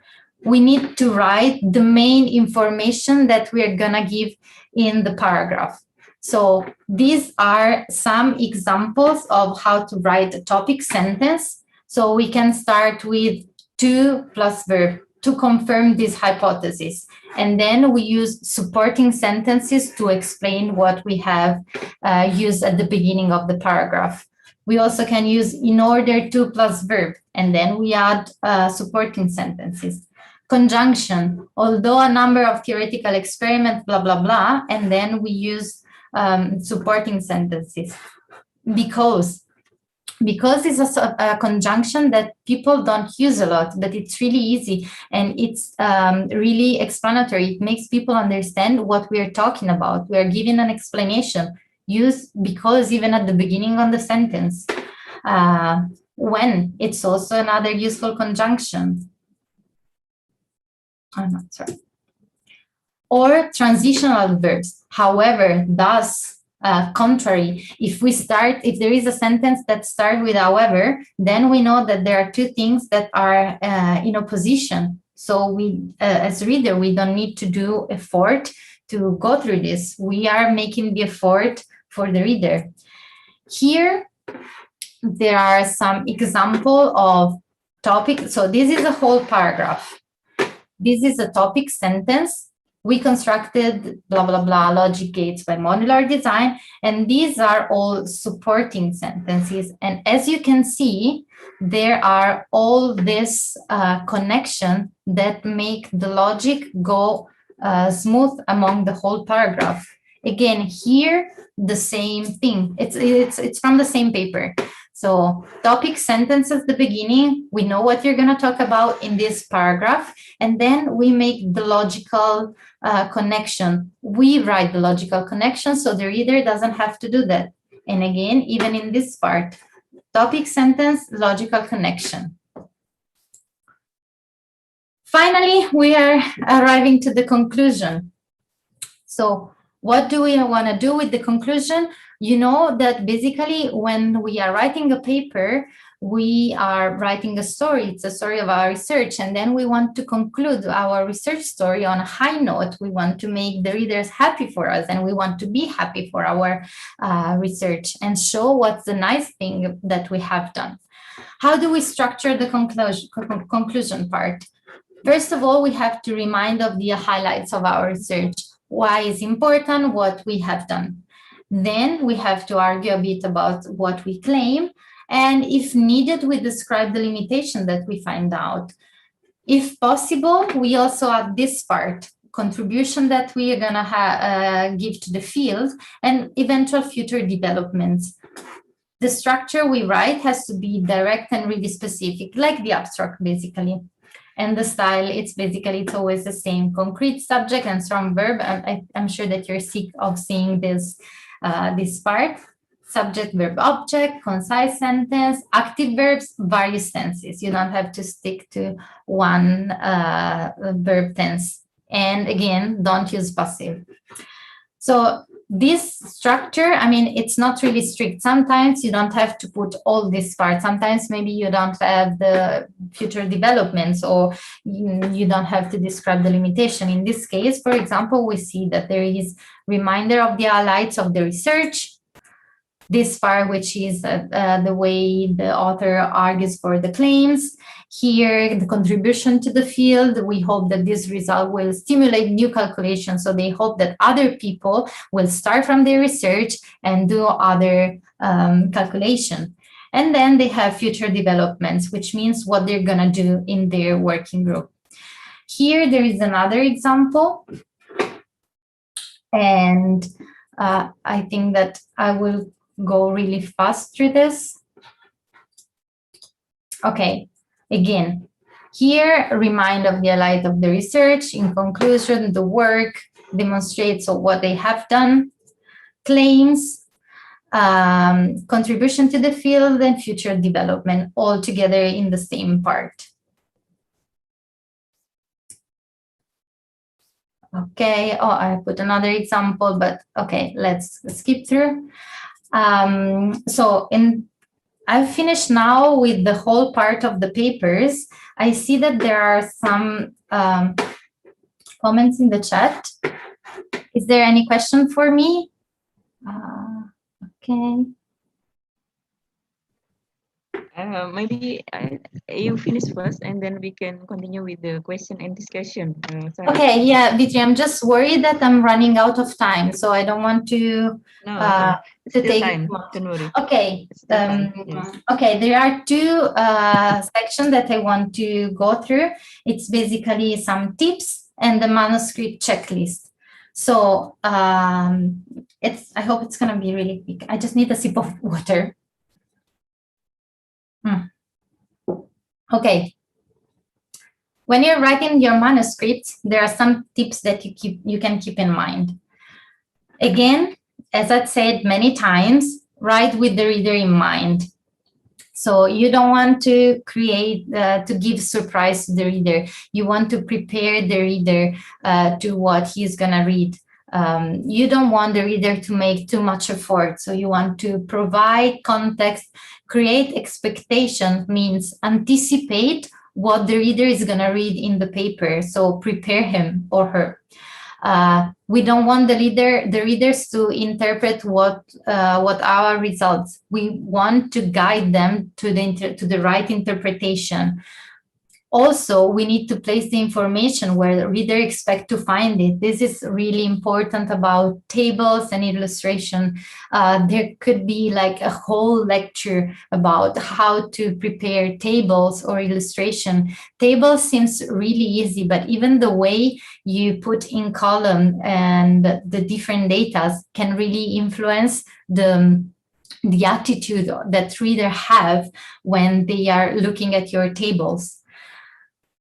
we need to write the main information that we're gonna give in the paragraph. So these are some examples of how to write a topic sentence. So we can start with to plus verb to confirm this hypothesis. And then we use supporting sentences to explain what we have used at the beginning of the paragraph. We also can use in order to plus verb, and then we add supporting sentences. Conjunction, although a number of theoretical experiments, blah, blah, blah, and then we use supporting sentences. Because it's a conjunction that people don't use a lot, but it's really easy and it's really explanatory. It makes people understand what we are talking about. We are giving an explanation. Use because even at the beginning of the sentence. When, it's also another useful conjunction. Oh, no, sorry. Or transitional verbs. However, thus, contrary, if there is a sentence that starts with however, then we know that there are two things that are in opposition. So we, as reader, we don't need to do effort to go through this. We are making the effort for the reader. Here, there are some example of topic. So this is a whole paragraph. This is a topic sentence. We constructed blah, blah, blah, logic gates by modular design. And these are all supporting sentences. And as you can see, there are all this connection that make the logic go smooth among the whole paragraph. Again, here, the same thing. It's from the same paper. So topic sentence at the beginning, we know what you're going to talk about in this paragraph, and then we make the logical connection. We write the logical connection so the reader doesn't have to do that. And again, even in this part, topic sentence, logical connection. Finally, we are arriving to the conclusion. So what do we want to do with the conclusion? You know that basically when we are writing a paper, we are writing a story. It's a story of our research. And then we want to conclude our research story on a high note. We want to make the readers happy for us, and we want to be happy for our research and show what's the nice thing that we have done. How do we structure the conclusion part? First of all, we have to remind of the highlights of our research. Why is important, what we have done. Then we have to argue a bit about what we claim. And if needed, we describe the limitation that we find out. If possible, we also add this part, contribution that we are gonna give to the field and eventual future developments. The structure we write has to be direct and really specific, like the abstract, basically. And the style, it's always the same. Concrete subject and strong verb. I'm sure that you're sick of seeing this part. Subject, verb, object, concise sentence, active verbs, various tenses. You don't have to stick to one verb tense. And again, don't use passive. So this structure, I mean, it's not really strict. Sometimes you don't have to put all this part. Sometimes maybe you don't have the future developments, or you don't have to describe the limitation. In this case, for example, we see that there is reminder of the highlights of the research. This part, which is the way the author argues for the claims. Here, the contribution to the field. We hope that this result will stimulate new calculations. So they hope that other people will start from their research and do other calculation. And then they have future developments, which means what they're gonna do in their working group. Here, there is another example. And I think that I will go really fast through this. Okay, again, here, remind of the highlight of the research. In conclusion, the work demonstrates what they have done. Claims, contribution to the field, and future development, all together in the same part. Okay, oh, I put another example, but okay, let's skip through. I've finished now with the whole part of the papers. I see that there are some comments in the chat. Is there any question for me? Okay. Maybe you finish first, and then we can continue with the question and discussion. Sara. Okay, yeah, Vitri, I'm just worried that I'm running out of time, so I don't want to take time. Don't worry. Okay. Yes. Okay, there are two sections that I want to go through. It's basically some tips and the manuscript checklist. So I hope it's gonna be really quick. I just need a sip of water. Okay. When you're writing your manuscript, there are some tips that you can keep in mind. Again, as I've said many times, write with the reader in mind. So you don't want to create, to give surprise to the reader. You want to prepare the reader to what he's gonna read. You don't want the reader to make too much effort. So you want to provide context, create expectation, means anticipate what the reader is gonna read in the paper. So prepare him or her. We don't want the readers to interpret what our results. We want to guide them to the right interpretation. Also, we need to place the information where the reader expect to find it. This is really important about tables and illustration. There could be like a whole lecture about how to prepare tables or illustration. Tables seems really easy, but even the way you put in column and the different data can really influence the attitude that reader have when they are looking at your tables.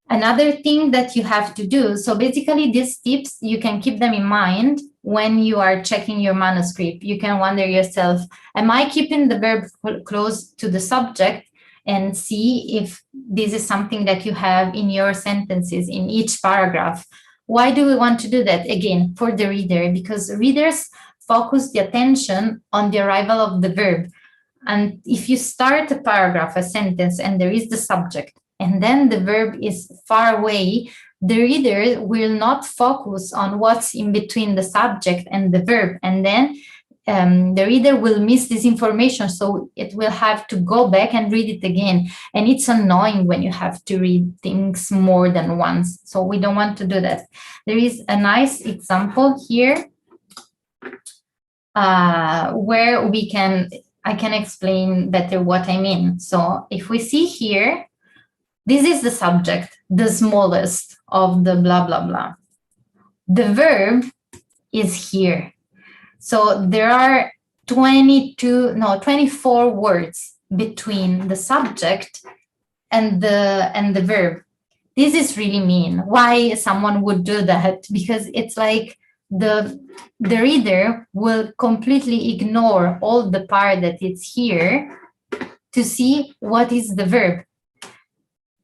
Another thing that you have to do, so basically these tips, you can keep them in mind when you are checking your manuscript. You can wonder yourself, am I keeping the verb close to the subject, and see if this is something that you have in your sentences in each paragraph. Why do we want to do that? Again, for the reader, because readers focus the attention on the arrival of the verb. And if you start a paragraph, a sentence, and there is the subject, and then the verb is far away, the reader will not focus on what's in between the subject and the verb. And then the reader will miss this information. So it will have to go back and read it again. And it's annoying when you have to read things more than once. So we don't want to do that. There is a nice example here where I can explain better what I mean. So if we see here, this is the subject, the smallest of the blah, blah, blah. The verb is here. So there are 24 words between the subject and the verb. This is really mean. Why someone would do that? Because it's like the reader will completely ignore all the part that it's here to see what is the verb.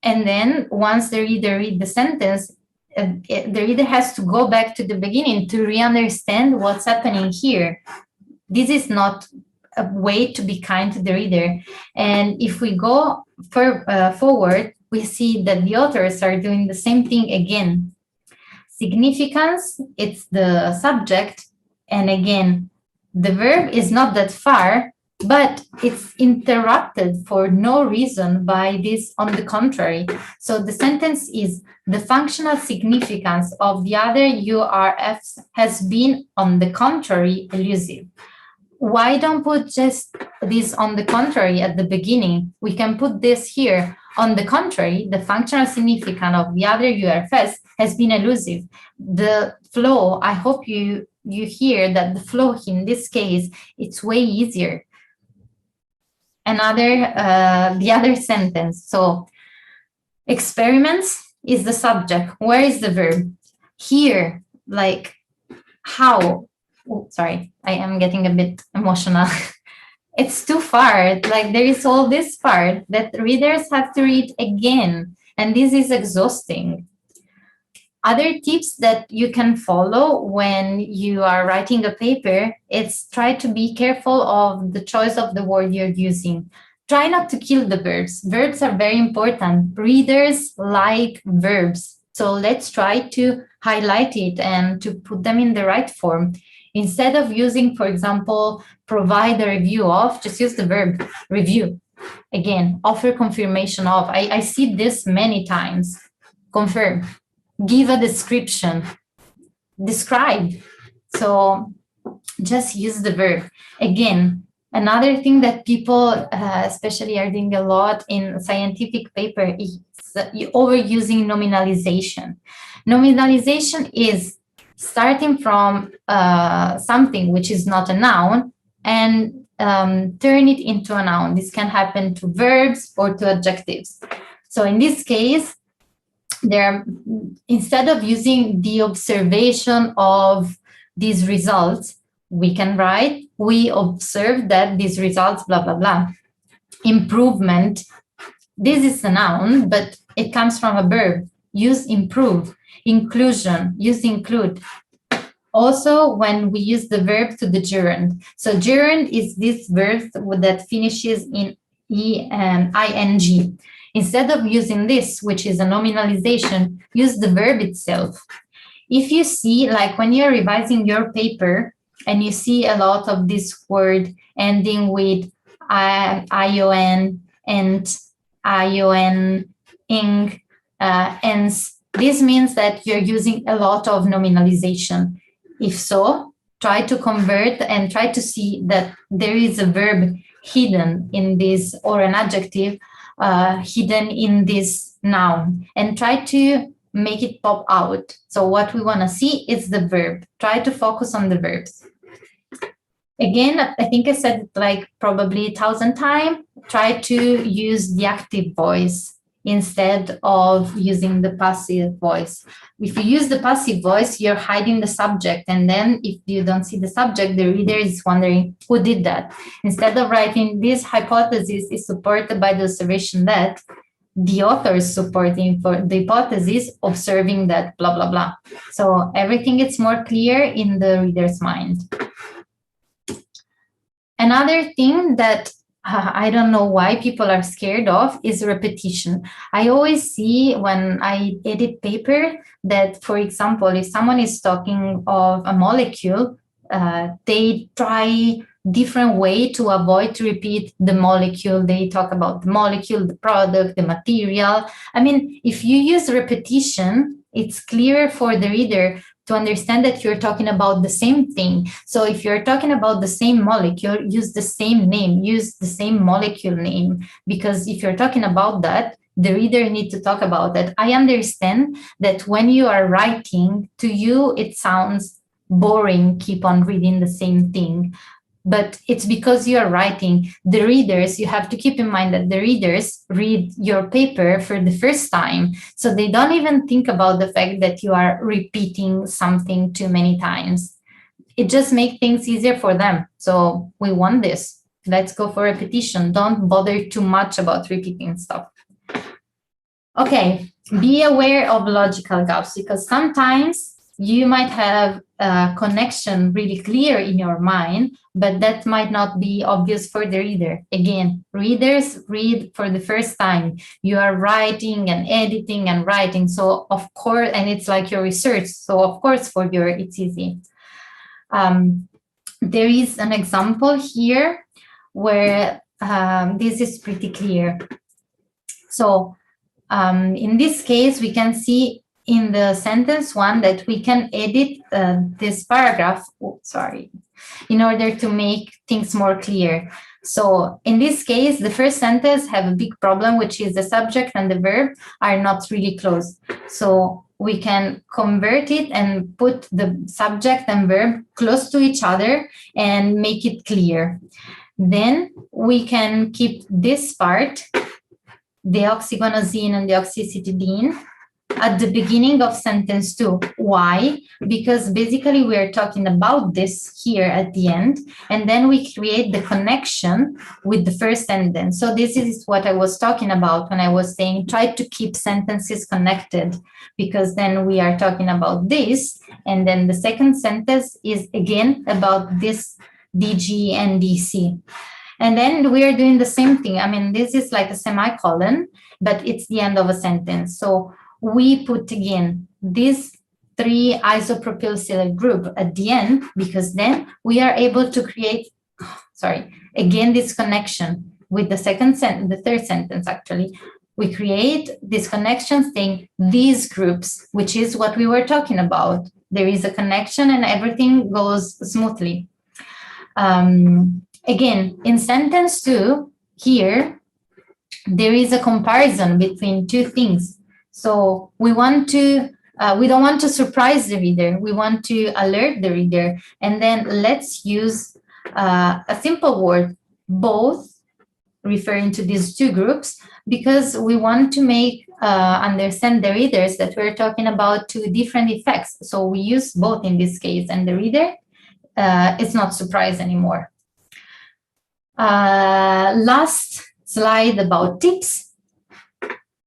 And then once the reader reads the sentence, the reader has to go back to the beginning to re-understand what's happening here. This is not a way to be kind to the reader. And if we go forward, we see that the authors are doing the same thing again. Significance, it's the subject. And again, the verb is not that far, but it's interrupted for no reason by this on the contrary. So the sentence is, the functional significance of the other URFs has been on the contrary elusive. Why don't put just this on the contrary at the beginning? We can put this here. On the contrary, the functional significance of the other URFs has been elusive. The flow, I hope you hear that the flow in this case, it's way easier. The other sentence. So experiments is the subject. Where is the verb? Here, like how? Oh, sorry, I am getting a bit emotional. it's too far. Like there is all this part that readers have to read again, and this is exhausting. Other tips that you can follow when you are writing a paper is try to be careful of the choice of the word you're using. Try not to kill the verbs. Verbs are very important. Readers like verbs. So let's try to highlight it and to put them in the right form. Instead of using, for example, provide a review of, just use the verb review. Again, offer confirmation of. I see this many times. Confirm. Give a description. Describe. So just use the verb. Again, another thing that people, especially are doing a lot in scientific paper is overusing nominalization. Nominalization is starting from something which is not a noun and turn it into a noun. This can happen to verbs or to adjectives. So in this case, instead of using the observation of these results, we can write, we observe that these results, blah, blah, blah. Improvement, this is a noun, but it comes from a verb. Use improve. Inclusion, use include. Also, when we use the verb to the gerund. So gerund is this verb that finishes in E and ing. Instead of using this, which is a nominalization, use the verb itself. If you see, like when you're revising your paper and you see a lot of this word ending with ion and ion, ing, ends, this means that you're using a lot of nominalization. If so, try to convert and try to see that there is a verb hidden in this or an adjective hidden in this noun and try to make it pop out. So what we want to see is the verb. Try to focus on the verbs. Again, I think I said it like probably 1,000 times. Try to use the active voice instead of using the passive voice. If you use the passive voice, you're hiding the subject. And then if you don't see the subject, the reader is wondering who did that. Instead of writing this hypothesis is supported by the observation that, the author is supporting for the hypothesis, observing that, blah, blah, blah. So everything is more clear in the reader's mind. Another thing that I don't know why people are scared of is repetition. I always see when I edit paper that, for example, if someone is talking of a molecule, they try different way to avoid to repeat the molecule. They talk about the molecule, the product, the material. I mean, if you use repetition, it's clearer for the reader to understand that you're talking about the same thing. So if you're talking about the same molecule, use the same name, use the same molecule name, because if you're talking about that, the reader needs to talk about that. I understand that when you are writing, to you, it sounds boring, keep on reading the same thing. But it's because you are writing. The readers, you have to keep in mind that the readers read your paper for the first time. So they don't even think about the fact that you are repeating something too many times. It just makes things easier for them. So we want this. Let's go for repetition. Don't bother too much about repeating stuff. Okay, be aware of logical gaps, because sometimes you might have a connection really clear in your mind, but that might not be obvious for the reader. Again, readers read for the first time. You are writing and editing and writing. So of course, and it's like your research. So of course, for you, it's easy. There is an example here where this is pretty clear. So in this case, we can see in the sentence one that we can edit this paragraph, in order to make things more clear. So in this case, the first sentence have a big problem, which is the subject and the verb are not really close. So we can convert it and put the subject and verb close to each other and make it clear. Then we can keep this part, the oxygonazine and the oxycytidine, at the beginning of sentence 2. Why? Because basically we are talking about this here at the end, and then we create the connection with the first sentence. So this is what I was talking about when I was saying try to keep sentences connected, because then we are talking about this, and then the second sentence is again about this DG and DC. And then we are doing the same thing. I mean, this is like a semicolon, but it's the end of a sentence. So we put again this 3 isopropyl group at the end, because then we are able to create, again, this connection with the the third sentence, actually. We create this connection saying these groups, which is what we were talking about. There is a connection and everything goes smoothly. Again, in sentence 2, here, there is a comparison between 2 things. So we want to, we don't want to surprise the reader. We want to alert the reader. And then let's use a simple word, both, referring to these 2 groups, because we want to make understand the readers that we're talking about 2 different effects. So we use both in this case, and the reader is not surprised anymore. Last slide about tips.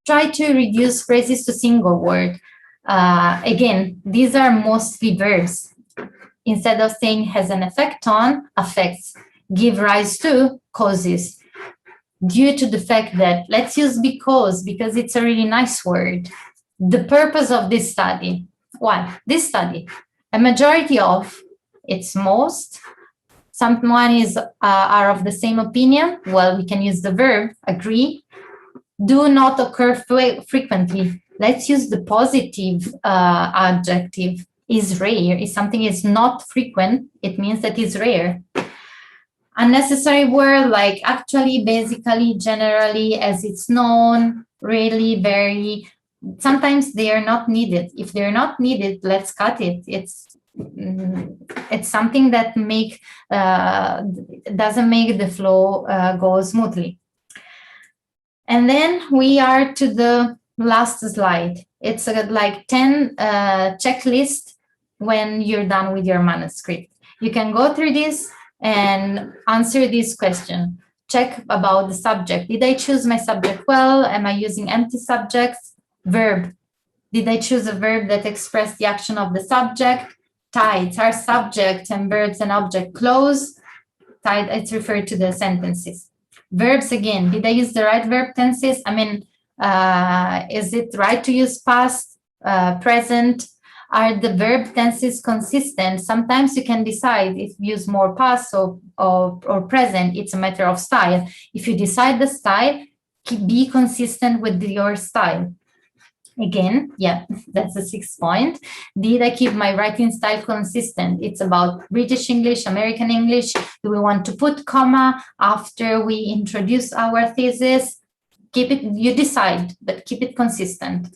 Try to reduce phrases to single word. Again, these are mostly verbs. Instead of saying has an effect on, affects, give rise to, causes. Due to the fact that, let's use because it's a really nice word. The purpose of this study. Why? This study, a majority of, it's most, someone is are of the same opinion. Well, we can use the verb, agree. Do not occur frequently. Let's use the positive adjective, is rare. If something is not frequent, it means that it's rare. Unnecessary word like actually, basically, generally, as it's known, really, very. Sometimes they are not needed. If they're not needed, let's cut it. It's something that doesn't make the flow go smoothly. And then we are to the last slide. It's like 10 checklist when you're done with your manuscript. You can go through this and answer this question. Check about the subject. Did I choose my subject well? Am I using empty subjects? Verb. Did I choose a verb that expressed the action of the subject? Tied. Are subject and verbs and object close? Tied, it's referred to the sentences. Verbs again. Did I use the right verb tenses? I mean, is it right to use past, present? Are the verb tenses consistent? Sometimes you can decide if you use more past or present. It's a matter of style. If you decide the style, be consistent with your style. Again, yeah, that's the 6th point. Did I keep my writing style consistent? It's about British English, American English. Do we want to put comma after we introduce our thesis? Keep it, you decide, but keep it consistent.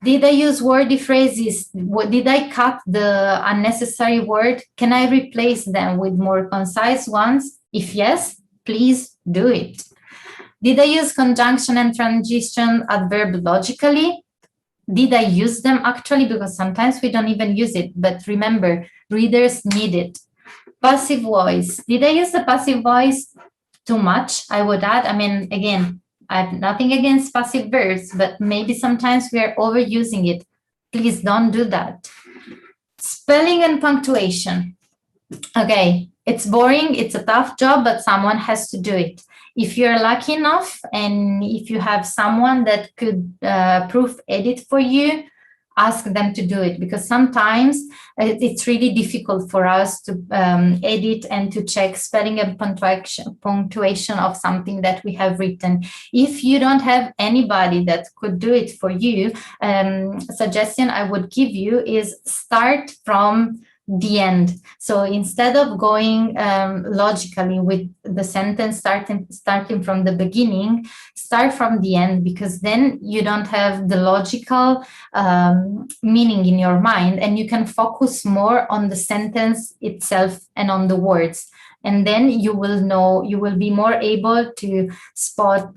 Did I use wordy phrases? Did I cut the unnecessary word? Can I replace them with more concise ones? If yes, please do it. Did I use conjunction and transition adverb logically? Did I use them actually? Because sometimes we don't even use it, but remember, readers need it. Passive voice. Did I use the passive voice too much? I would add, I mean, again, I have nothing against passive verbs, but maybe sometimes we are overusing it. Please don't do that. Spelling and punctuation. Okay, it's boring, it's a tough job, but someone has to do it. If you're lucky enough and if you have someone that could proof edit for you, ask them to do it, because sometimes it's really difficult for us to edit and to check spelling and punctuation of something that we have written. If you don't have anybody that could do it for you, suggestion I would give you is start from the end. So instead of going logically with the sentence starting from the beginning, start from the end, because then you don't have the logical meaning in your mind, and you can focus more on the sentence itself and on the words. And then you will be more able to spot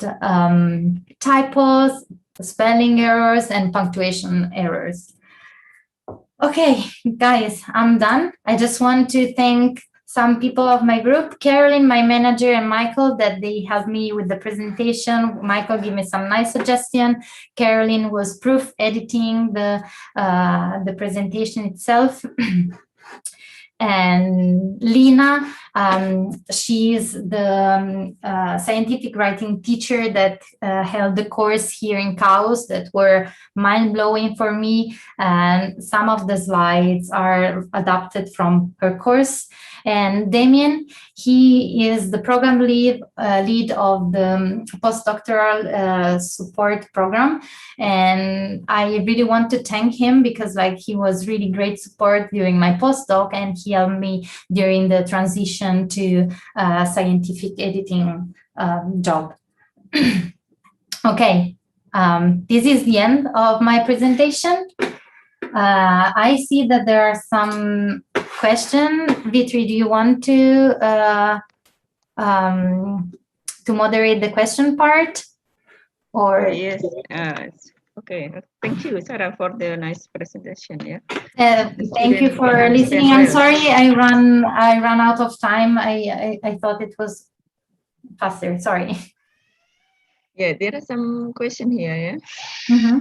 typos, spelling errors and punctuation errors. Okay, guys, I'm done. I just want to thank some people of my group, Carolyn, my manager, and Michael, that they helped me with the presentation. Michael gave me some nice suggestion. Carolyn was proof editing the presentation itself. And Lina, she's the scientific writing teacher that held the course here in KAUST that were mind-blowing for me. And some of the slides are adapted from her course. And Damien, he is the program lead of the postdoctoral support program. And I really want to thank him because he was really great support during my postdoc, and he helped me during the transition to scientific editing job. Okay, this is the end of my presentation. I see that there are some questions. Vitri, do you want to moderate the question part? Or yes, okay. Thank you, Sara, for the nice presentation. Yeah. Thank you for listening. I'm sorry, I ran out of time. I thought it was faster. Sorry. Yeah, there are some questions here. Yeah. Mm-hmm.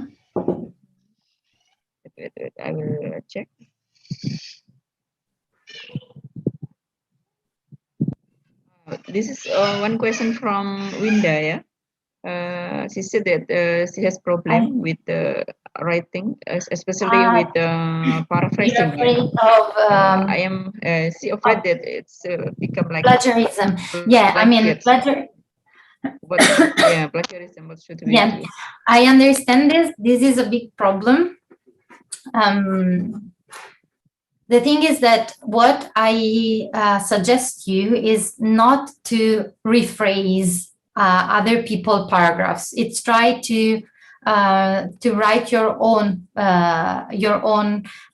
Wait, I will check. This is one question from Winda. Yeah. She said that she has problem with writing, especially with paraphrasing. I am she afraid that it's become like plagiarism. Yeah, I mean plagiarism. Yeah, plagiarism. What should we do? I understand this. This is a big problem. The thing is that what I suggest you is not to rephrase other people's paragraphs. It's try to write your own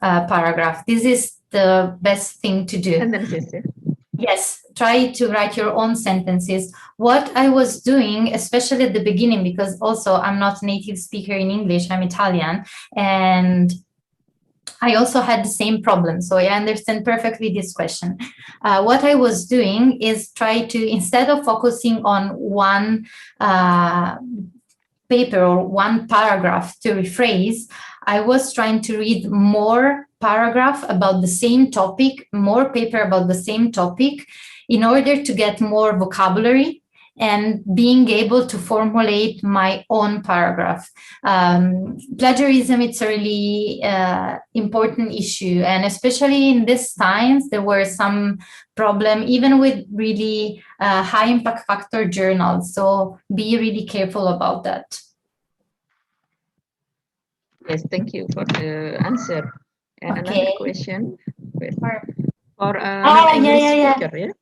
paragraph. This is the best thing to do. Sentences. Yes, try to write your own sentences. What I was doing, especially at the beginning, because also I'm not a native speaker in English, I'm Italian, and I also had the same problem. So I understand perfectly this question. What I was doing is try to, instead of focusing on one paper or one paragraph to rephrase, I was trying to read more paragraph about the same topic, more paper about the same topic, in order to get more vocabulary and being able to formulate my own paragraph. Plagiarism, it's a really important issue. And especially in these times, there were some problem, even with really high impact factor journals. So be really careful about that. Yes, thank you for the answer. And another question for English speaker, yeah?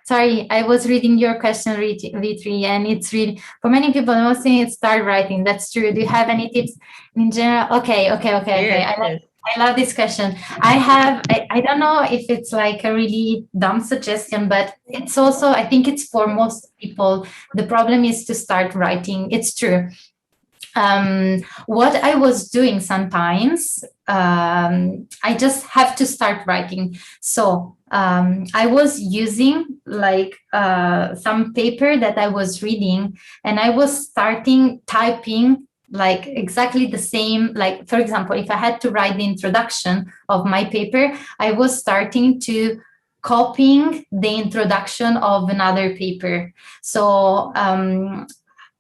Sorry, I was reading your question, V3, and it's really, for many people, mostly it's start writing. That's true. Do you have any tips in general? Okay. Yes. I love this question. I don't know if it's like a really dumb suggestion, but it's also, I think it's for most people, the problem is to start writing. It's true. What I was doing sometimes, I just have to start writing. So I was using like some paper that I was reading, and I was starting typing like exactly the same, like, for example, if I had to write the introduction of my paper, I was starting to copying the introduction of another paper. So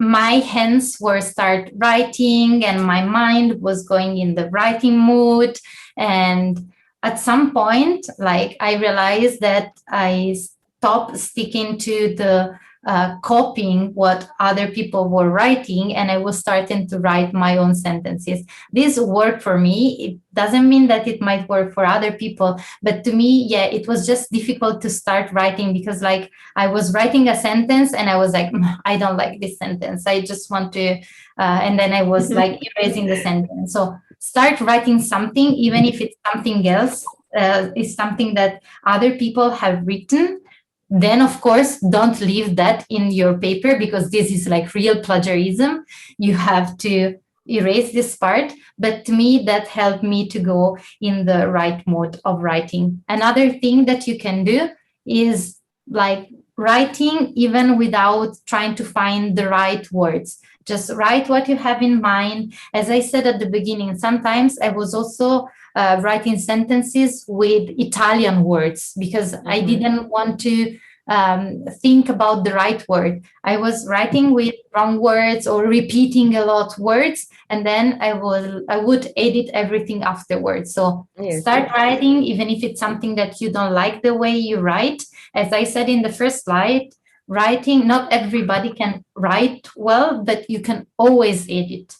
my hands were start writing and my mind was going in the writing mood. And at some point, like, I realized that I stopped sticking to the copying what other people were writing, and I was starting to write my own sentences. This worked for me. It doesn't mean that it might work for other people, but to me, yeah, it was just difficult to start writing because, like, I was writing a sentence and I was like, I don't like this sentence. I just want to, and then I was like erasing the sentence. So start writing something, even if it's something else, is something that other people have written. then of course don't leave that in your paper, because this is like real plagiarism. You have to erase this part. But to me, that helped me to go in the right mode of writing. Another thing that you can do is like writing even without trying to find the right words. Just write what you have in mind. As I said at the beginning, sometimes I was also writing sentences with Italian words, because I didn't want to think about the right word. I was writing with wrong words or repeating a lot words, and then I would edit everything afterwards. So start writing, even if it's something that you don't like the way you write. As I said in the first slide, writing, not everybody can write well, but you can always edit.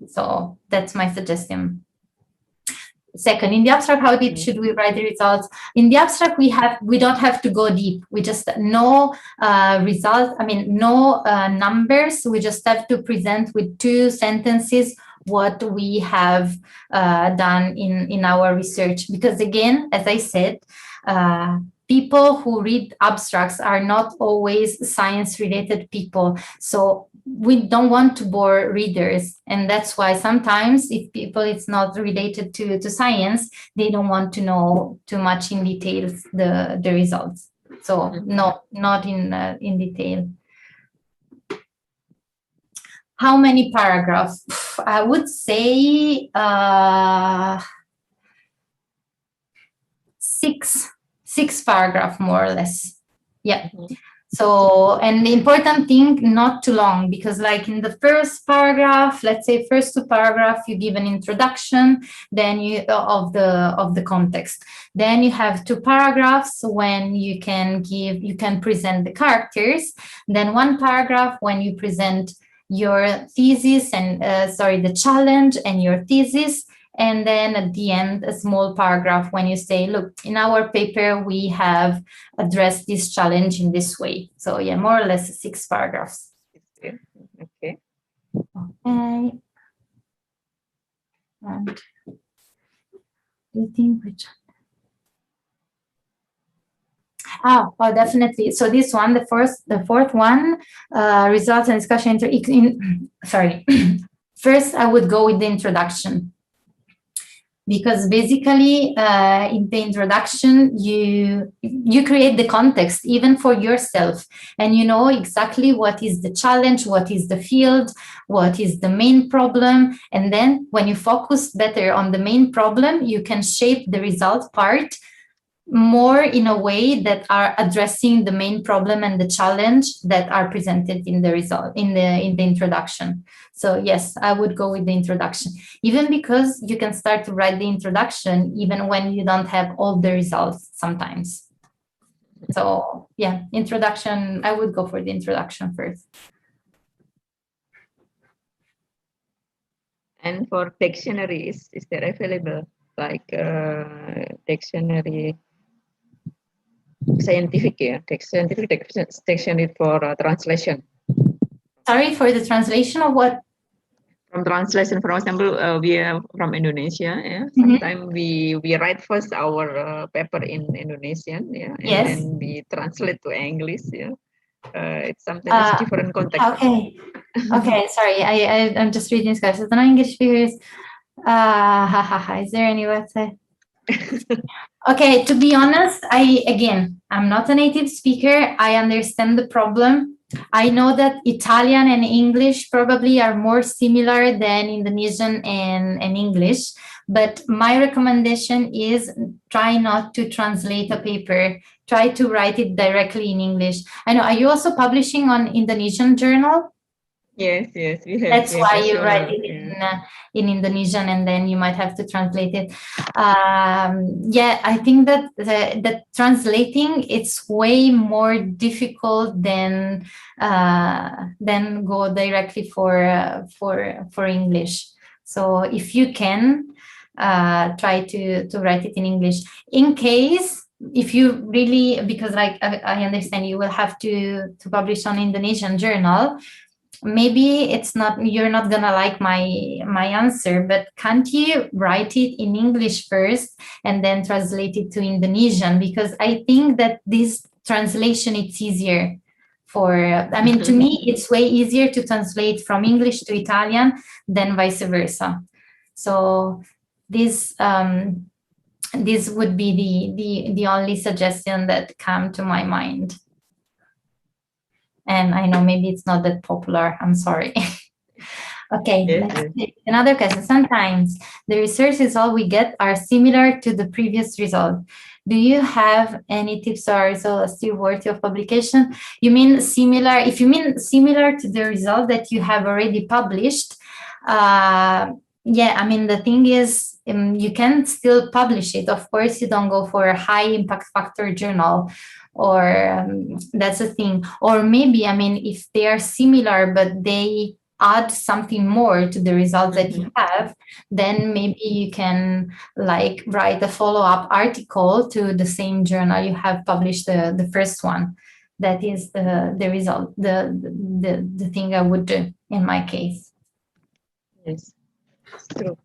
So that's my suggestion. Second, in the abstract, how deep should we write the results? In the abstract, we don't have to go deep. We just know results. I mean, no numbers. We just have to present with 2 sentences what we have done in our research. Because again, as I said, people who read abstracts are not always science-related people. So we don't want to bore readers. And that's why sometimes if people it's not related to science, they don't want to know too much in details the results. So no, not in detail. How many paragraphs? I would say 6 paragraphs, more or less. Yeah. So, and the important thing, not too long, because like in the first paragraph, let's say first 2 paragraphs, you give an introduction, then you of the context. Then you have 2 paragraphs when you can present the characters. Then 1 paragraph when you present your thesis and the challenge and your thesis. And then at the end, a small paragraph when you say, look, in our paper, we have addressed this challenge in this way. So yeah, more or less 6 paragraphs. Okay. Okay. And do you think which? Oh, definitely. So this one, the fourth one, results and discussion. Sorry. First, I would go with the introduction. Because basically in the introduction, you create the context even for yourself, and you know exactly what is the challenge, what is the field, what is the main problem. And then when you focus better on the main problem, you can shape the result part more in a way that are addressing the main problem and the challenge that are presented in the result in the introduction. So yes, I would go with the introduction, even because you can start to write the introduction even when you don't have all the results sometimes. So yeah, introduction, I would go for the introduction first. And for dictionaries, is there available like dictionary? Scientific dictionary for translation. Sorry, for the translation of what? From translation, for example, we are from Indonesia. Yeah, sometimes we write first our paper in Indonesian, yeah, and then we translate to English. Yeah, it's sometimes different context. Okay, okay. Sorry, I'm just reading this guys. So the English speakers. Is there any website? Okay, to be honest, I'm not a native speaker. I understand the problem. I know that Italian and English probably are more similar than Indonesian and English, but my recommendation is try not to translate a paper. Try to write it directly in English. I know, are you also publishing on Indonesian journal? Yes, we have. That's why you write it in Indonesian, and then you might have to translate it. Yeah, I think that that translating it's way more difficult than go directly for English. So if you can try to write it in English. In case if you really, because like I understand you will have to publish on Indonesian journal. Maybe you're not gonna like my answer, but can't you write it in English first and then translate it to Indonesian? Because I think that this translation, it's easier. I mean, to me, it's way easier to translate from English to Italian than vice versa. So this would be the only suggestion that come to my mind. And I know maybe it's not that popular. I'm sorry. Okay, let's take another question. Sometimes the research results we get are similar to the previous result. Do you have any tips or results still worthy of publication? You mean similar? If you mean similar to the result that you have already published, yeah, I mean, the thing is, you can still publish it. Of course, you don't go for a high impact factor journal, or that's a thing. Or maybe, I mean, if they are similar, but they add something more to the results that you have, then maybe you can like write a follow-up article to the same journal you have published the first one. That is the result, the thing I would do in my case. Yes, it's true.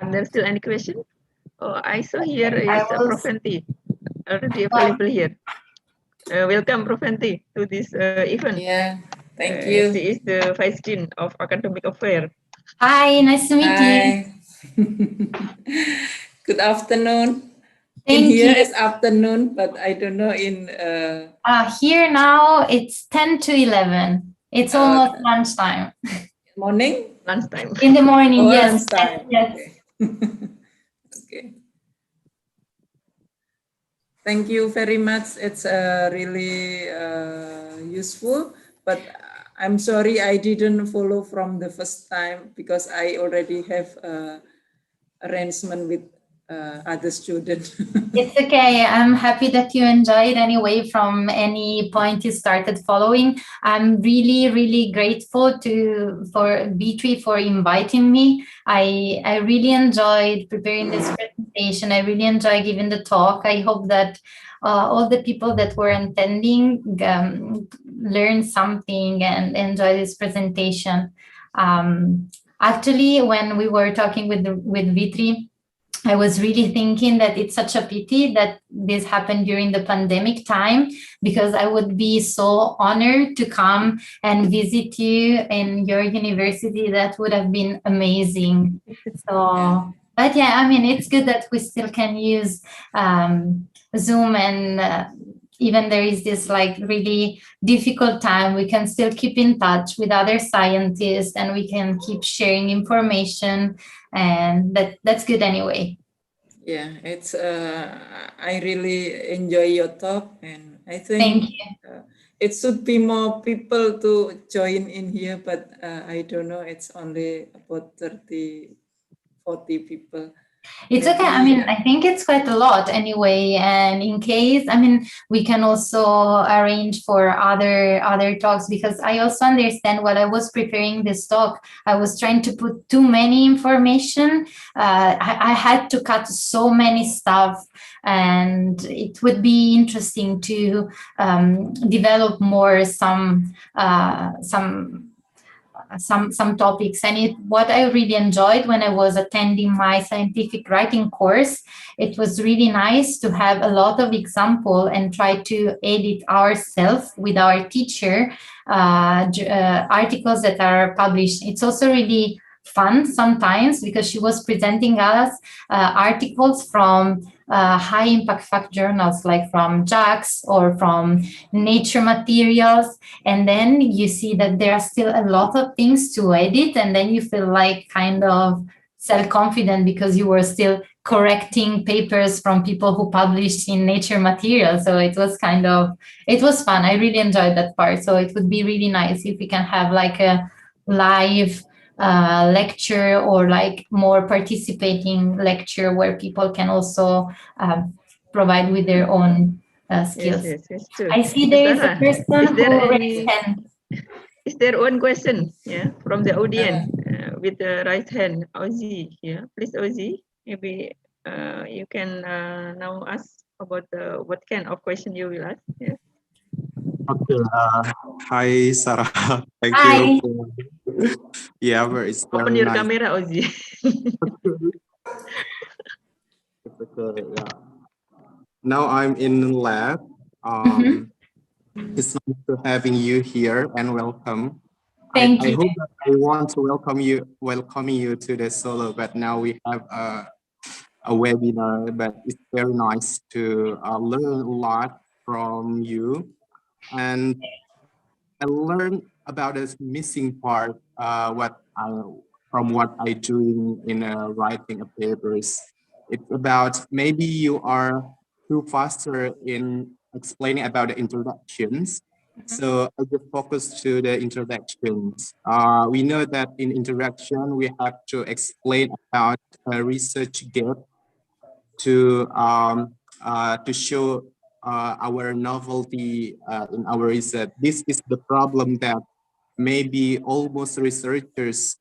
Are there still any question? Oh, I saw here is Profenti already available here. Welcome, Profenti, to this event. Yeah, thank you. She is the Vice Dean of Academic Affairs. Hi, nice to meet you. Good afternoon. Thank Here you. is afternoon, but I don't know in... Here now it's 10 to 11. It's almost lunchtime. Morning? Lunchtime. In the morning, yes. Lunchtime. Yes. Okay. Okay. Thank you very much. It's really useful, but I'm sorry I didn't follow from the first time because I already have arrangement with other students. It's okay. I'm happy that you enjoyed anyway from any point you started following. I'm really, really grateful for B3 for inviting me. I really enjoyed preparing this presentation. I really enjoyed giving the talk. I hope that all the people that were attending learned something and enjoy this presentation. Actually, when we were talking with V3, I was really thinking that it's such a pity that this happened during the pandemic time, because I would be so honored to come and visit you in your university. That would have been amazing. So, but yeah, I mean, it's good that we still can use Zoom, and even there is this like really difficult time, we can still keep in touch with other scientists and we can keep sharing information, and that's good anyway. Yeah, it's I really enjoy your talk, and I think thank you. It should be more people to join in here, but I don't know, it's only about 30, 40 people. It's okay. I mean, I think it's quite a lot anyway. And in case, I mean, we can also arrange for other talks, because I also understand while I was preparing this talk, I was trying to put too many information. I had to cut so many stuff, and it would be interesting to develop more some topics. And what I really enjoyed when I was attending my scientific writing course, it was really nice to have a lot of example and try to edit ourselves with our teacher articles that are published. It's also really fun sometimes because she was presenting us articles from high impact fact journals like from JACS or from Nature Materials, and then you see that there are still a lot of things to edit, and then you feel like kind of self-confident because you were still correcting papers from people who published in Nature Materials. So it was fun. I really enjoyed that part. So it would be really nice if we can have like a live lecture or like more participating lecture where people can also provide with their own skills. Yes, I see there is a person who raised hand. Is there one question from the audience with the right hand? Ozzy, please Ozzy, maybe you can now ask about what kind of question you will ask. Okay. Hi, Sara. Thank Hi. you. Yeah, but it's very Open your nice. camera, Ozzy. Okay, yeah. Now I'm in lab. It's nice to having you here and welcome. Thank I you. hope that I want to welcoming you to the solo, but now we have a webinar, but it's very nice to learn a lot from you. And I learned about this missing part, from what I do in writing a papers. It's about maybe you are too faster in explaining about the introductions. So I just focus to the introductions. We know that in introduction, we have to explain about a research gap to show our novelty in our research. This is the problem that maybe almost researchers,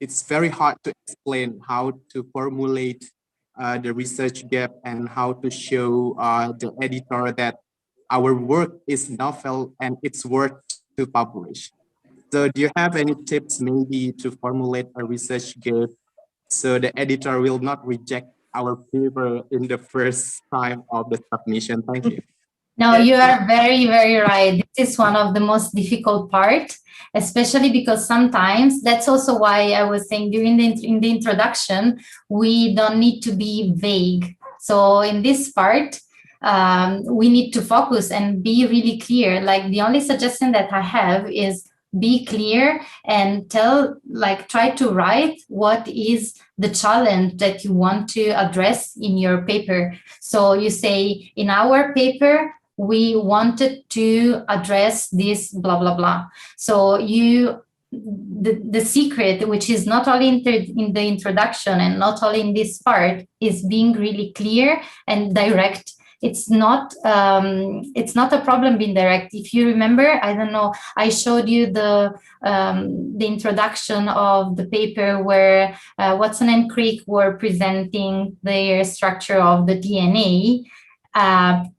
it's very hard to explain how to formulate the research gap and how to show the editor that our work is novel and it's worth to publish. So do you have any tips maybe to formulate a research gap so the editor will not reject our paper in the first time of the submission? Thank you. No, you are very, very right. This is one of the most difficult part, especially because sometimes that's also why I was saying during in the introduction, we don't need to be vague. So in this part, we need to focus and be really clear. Like the only suggestion that I have is be clear and try to write what is the challenge that you want to address in your paper. So you say, in our paper, we wanted to address this blah, blah, blah. So the secret, which is not only in the introduction and not only in this part, is being really clear and direct. It's not a problem being direct. If you remember, I don't know, I showed you the introduction of the paper where Watson and Crick were presenting their structure of the DNA.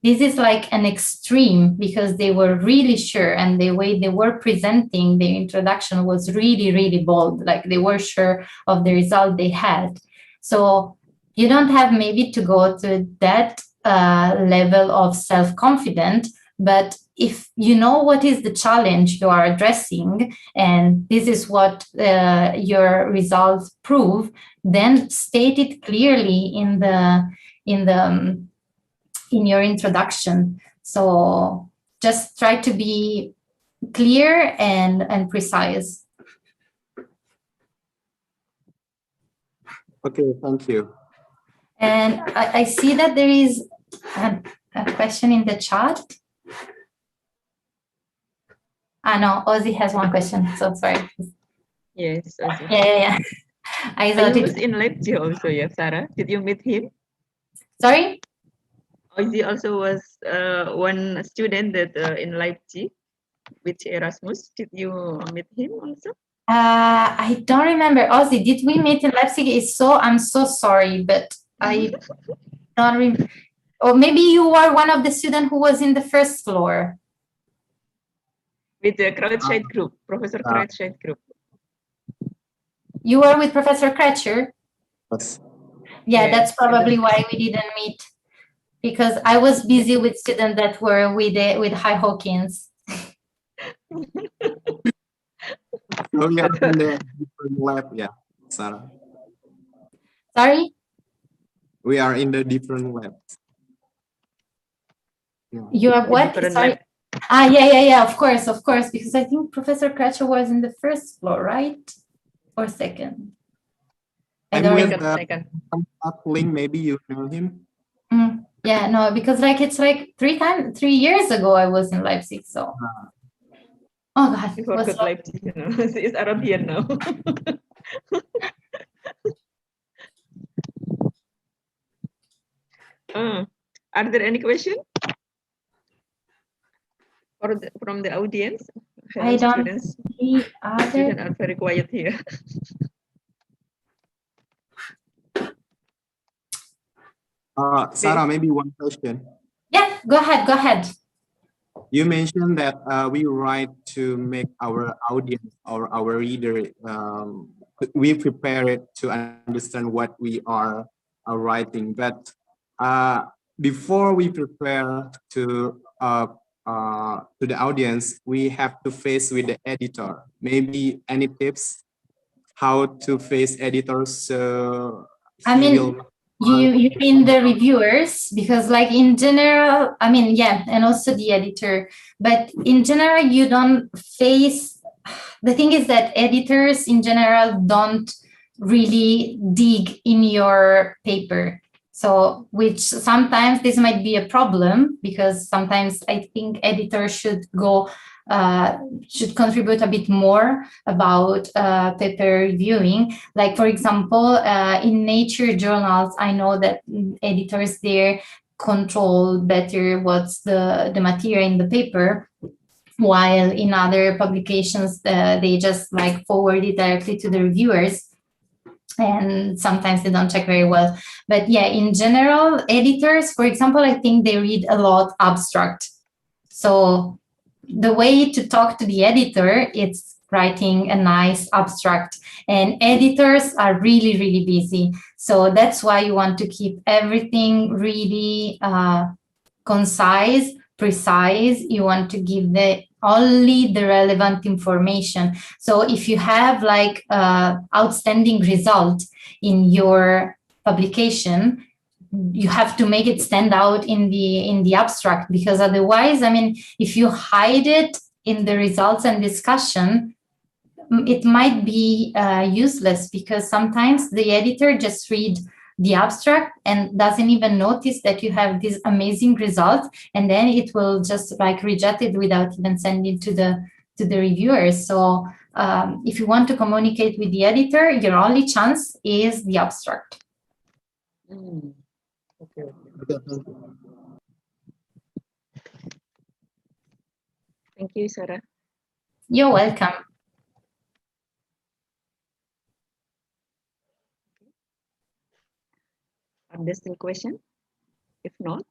This is like an extreme because they were really sure, and the way they were presenting the introduction was really, really bold. Like they were sure of the result they had. So you don't have maybe to go to that level of self-confidence, but if you know what is the challenge you are addressing, and this is what your results prove, then state it clearly in your introduction. So just try to be clear and precise. Okay, thank you. And I see that there is a question in the chat. No, Ozzy has one question, so sorry. Yes, Ozzy. Yeah. I thought he was in Leipzig also, yeah, Sara. Did you meet him? Sorry? Ozzy also was one student that in Leipzig with Erasmus. Did you meet him also? I don't remember. Ozzy, did we meet in Leipzig? I'm so sorry, but I don't remember. Or maybe you are one of the students who was in the first floor. With the Krautscheid group, Professor Krautscheid group. You were with Professor Kretcher? Yes. Yeah, Yes. That's probably why we didn't meet. Because I was busy with students that were with High Hawkins. So we are in the different lab, yeah, Sarah. Sorry? We are in the different labs. Yeah. You have what? Sorry. Yeah, of course, because I think Professor Kretcher was in the first floor, right? Or second? I don't remember. Second. Link, maybe you know him. Yeah, no, because it's like 3 years ago I was in Leipzig, so. Oh God. You forgot Leipzig, you know. It's Arabian now. Are there any questions from the audience? I don't see other. Students are very quiet here. Sara, maybe one question. Yeah, go ahead. You mentioned that we write to make our audience or our reader, we prepare it to understand what we are writing. But before we prepare to the audience, we have to face with the editor. Maybe any tips how to face editors? So I mean, you mean the reviewers, because like in general, I mean, yeah, and also the editor, but in general, you don't face, the thing is that editors in general don't really dig in your paper. So, which sometimes this might be a problem, because sometimes I think editors should should contribute a bit more about paper reviewing. Like, for example, in nature journals, I know that editors there control better what's the material in the paper, while in other publications, they just like forward it directly to the reviewers. And sometimes they don't check very well. But yeah, in general, editors, for example, I think they read a lot abstract. So the way to talk to the editor, it's writing a nice abstract. And editors are really, really busy. So that's why you want to keep everything really concise, precise. You want to give only the relevant information. So if you have like outstanding result in your publication, you have to make it stand out in the abstract, because otherwise, I mean, if you hide it in the results and discussion, it might be useless, because sometimes the editor just read the abstract and doesn't even notice that you have this amazing result, and then it will just like reject it without even sending it to the reviewers. So if you want to communicate with the editor, your only chance is the abstract. Okay. Thank you, Sara. You're welcome. Are there still questions? If not,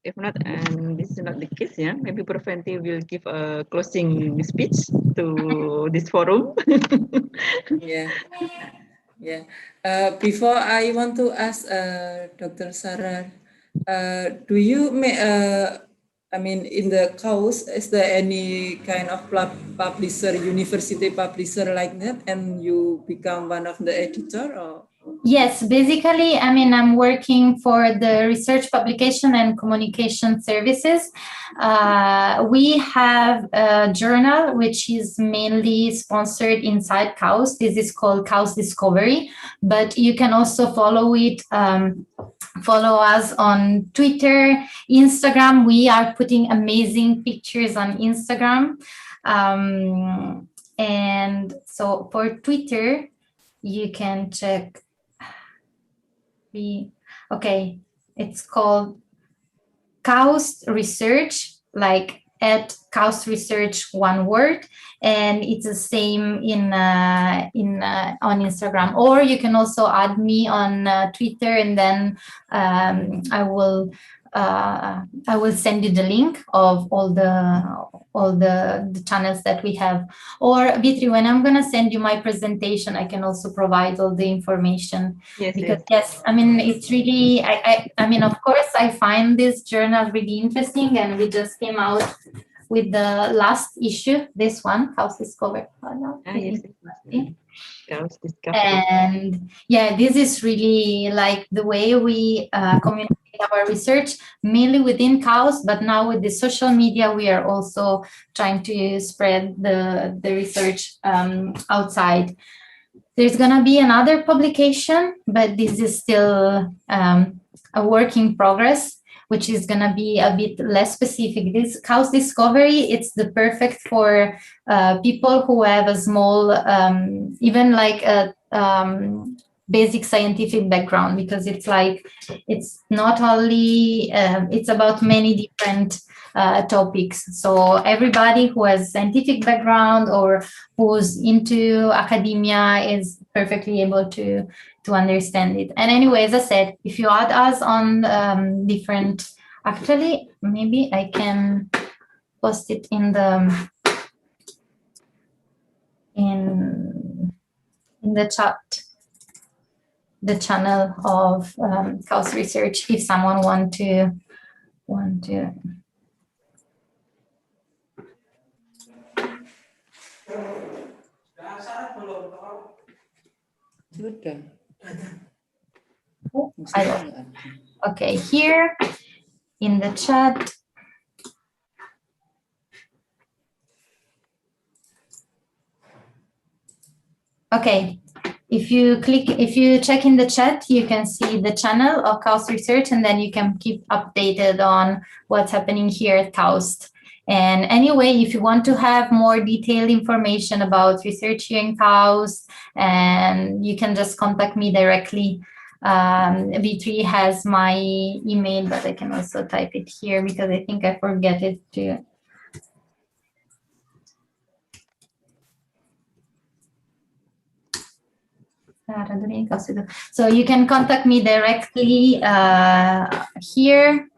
and this is not the case, yeah, maybe Profenti will give a closing speech to this forum. Yeah. Yeah. Before I want to ask Dr. Sara, do you I mean, in the KAUST, is there any kind of publisher, university publisher like that, and you become one of the editor, or? Yes, basically, I mean, I'm working for the research publication and communication services. We have a journal which is mainly sponsored inside KAUST. This is called KAUST Discovery, but you can also follow it. Follow us on Twitter, Instagram. We are putting amazing pictures on Instagram. And so for Twitter, you can check. Okay, it's called KAUST Research, like at KAUST Research, one word, and it's the same on Instagram. Or you can also add me on Twitter, and then I will send you the link of all the channels that we have. Or Vitri, when I'm gonna send you my presentation, I can also provide all the information. Yes, because yes, I mean, it's really, I mean, of course, I find this journal really interesting, and we just came out with the last issue, this one, KAUST Discovery. Yes. KAUST Discovery. And yeah, this is really like the way we communicate our research, mainly within KAUST, but now with the social media, we are also trying to spread the research outside. There's gonna be another publication, but this is still a work in progress, which is gonna be a bit less specific. This KAUST Discovery, it's the perfect for people who have a small, even like a basic scientific background, because it's like, it's not only, it's about many different topics. So everybody who has scientific background or who's into academia is perfectly able to understand it. And anyway, as I said, if you add us on different, actually, maybe I can post it in the chat. the channel of KAUST Research if someone want to. Sudah. Oh, okay, here in the chat. Okay, if you check in the chat, you can see the channel of KAUST Research, and then you can keep updated on what's happening here at KAUST. And anyway, if you want to have more detailed information about research here in KAUST, and you can just contact me directly. V3 has my email, but I can also type it here because I think I forget it too. So you can contact me directly here,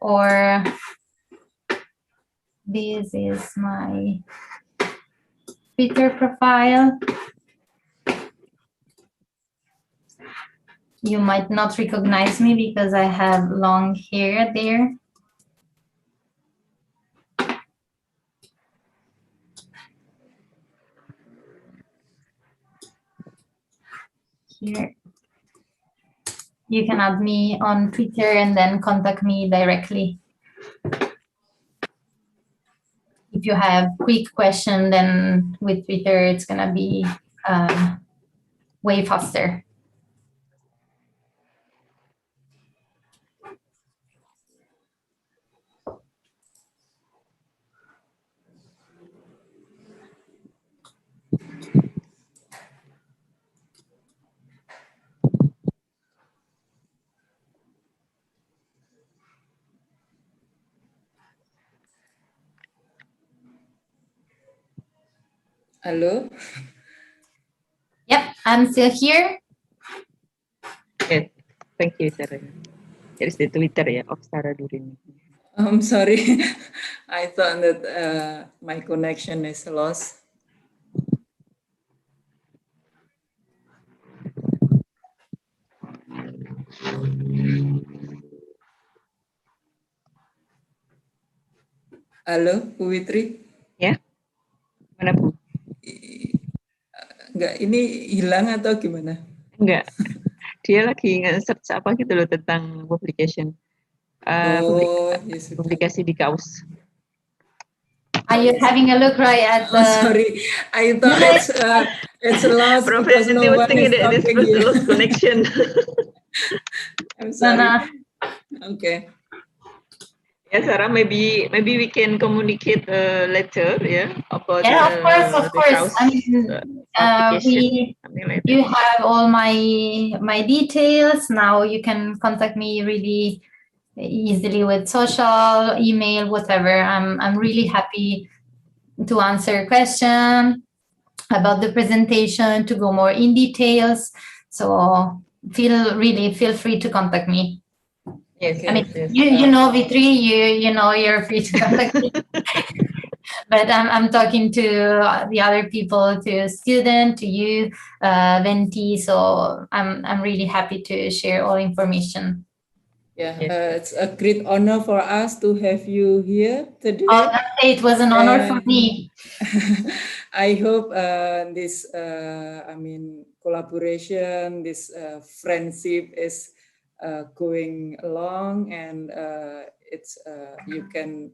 or this is my Twitter profile. You might not recognize me because I have long hair there. Here. You can add me on Twitter and then contact me directly. If you have quick question, then with Twitter, it's gonna be way faster. Hello? Yep, I'm still here. Yes, thank you, Sara. Here is the Twitter of Sara Durini. I'm sorry. I thought that my connection is lost. Halo, Bu Witri? Ya, mana Bu? Enggak, ini hilang atau gimana? Enggak, dia lagi nge-search apa gitu loh tentang publication. Yes, Publikasi di KAUST. Are you having a look right at the... sorry, I thought it's lost because no one is talking here. Lost connection. I'm sorry. No. Okay. Yeah, Sara, maybe we can communicate later, about Yeah, of course. KAUST, I mean, you have all my details now. You can contact me really easily with social, email, whatever. I'm really happy to answer question about the presentation, to go more in details. So feel free to contact me. Yes, I mean, yes. you know V3, you know you're free to contact me. But I'm talking to the other people, to student, to you, Venti. So I'm really happy to share all information. Yeah, it's a great honor for us to have you here today. Oh, it was an honor for me. I hope this, collaboration, this friendship is going along, and it's you can,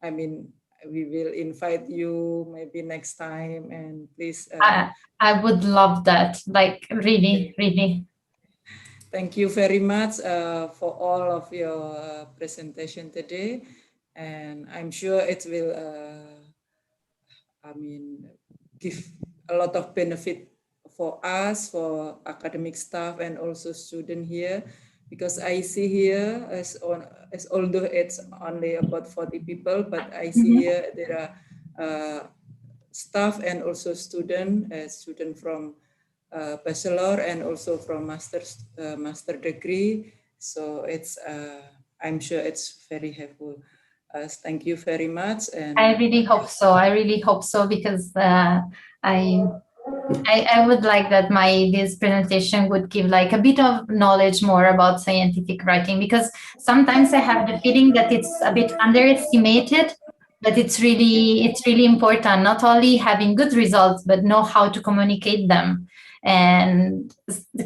we will invite you maybe next time, and please. I would love that, like really. Thank you very much for all of your presentation today, and I'm sure it will give a lot of benefit for us, for academic staff, and also student here, because I see here, as although it's only about 40 people, but I see here there are staff and also student from bachelor and also from master degree. So it's I'm sure it's very helpful. Thank you very much. And I really hope so. Because I would like that this presentation would give like a bit of knowledge more about scientific writing, because sometimes I have the feeling that it's a bit underestimated, but it's really important, not only having good results, but know how to communicate them. And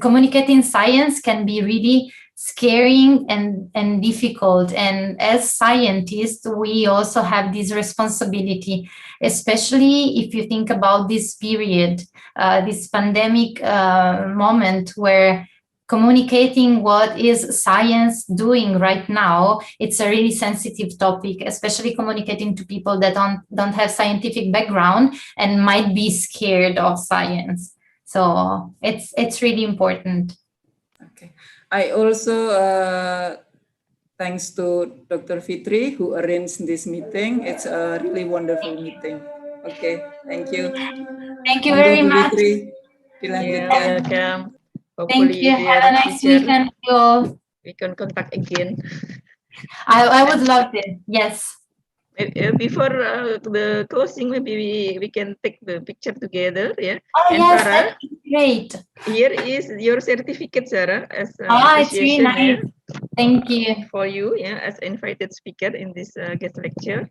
communicating science can be really scaring and difficult. And as scientists, we also have this responsibility, especially if you think about this period, this pandemic moment where communicating what is science doing right now, it's a really sensitive topic, especially communicating to people that don't have scientific background and might be scared of science. So it's really important. Okay. I also, thanks to Dr. Fitri who arranged this meeting. It's a really wonderful meeting. Okay, thank you. Thank you very much. Fitri, Yeah, dilanjutkan. welcome. Thank you. Hopefully, Have a nice weekend, you all. we can contact again. I would love it. Yes. Before the closing, maybe we can take the picture together. Yeah. Oh, And yes, Sara, that's great. here is your certificate, Sara, as It's really appreciation. nice. Thank you. For you, yeah, as invited speaker in this guest lecture.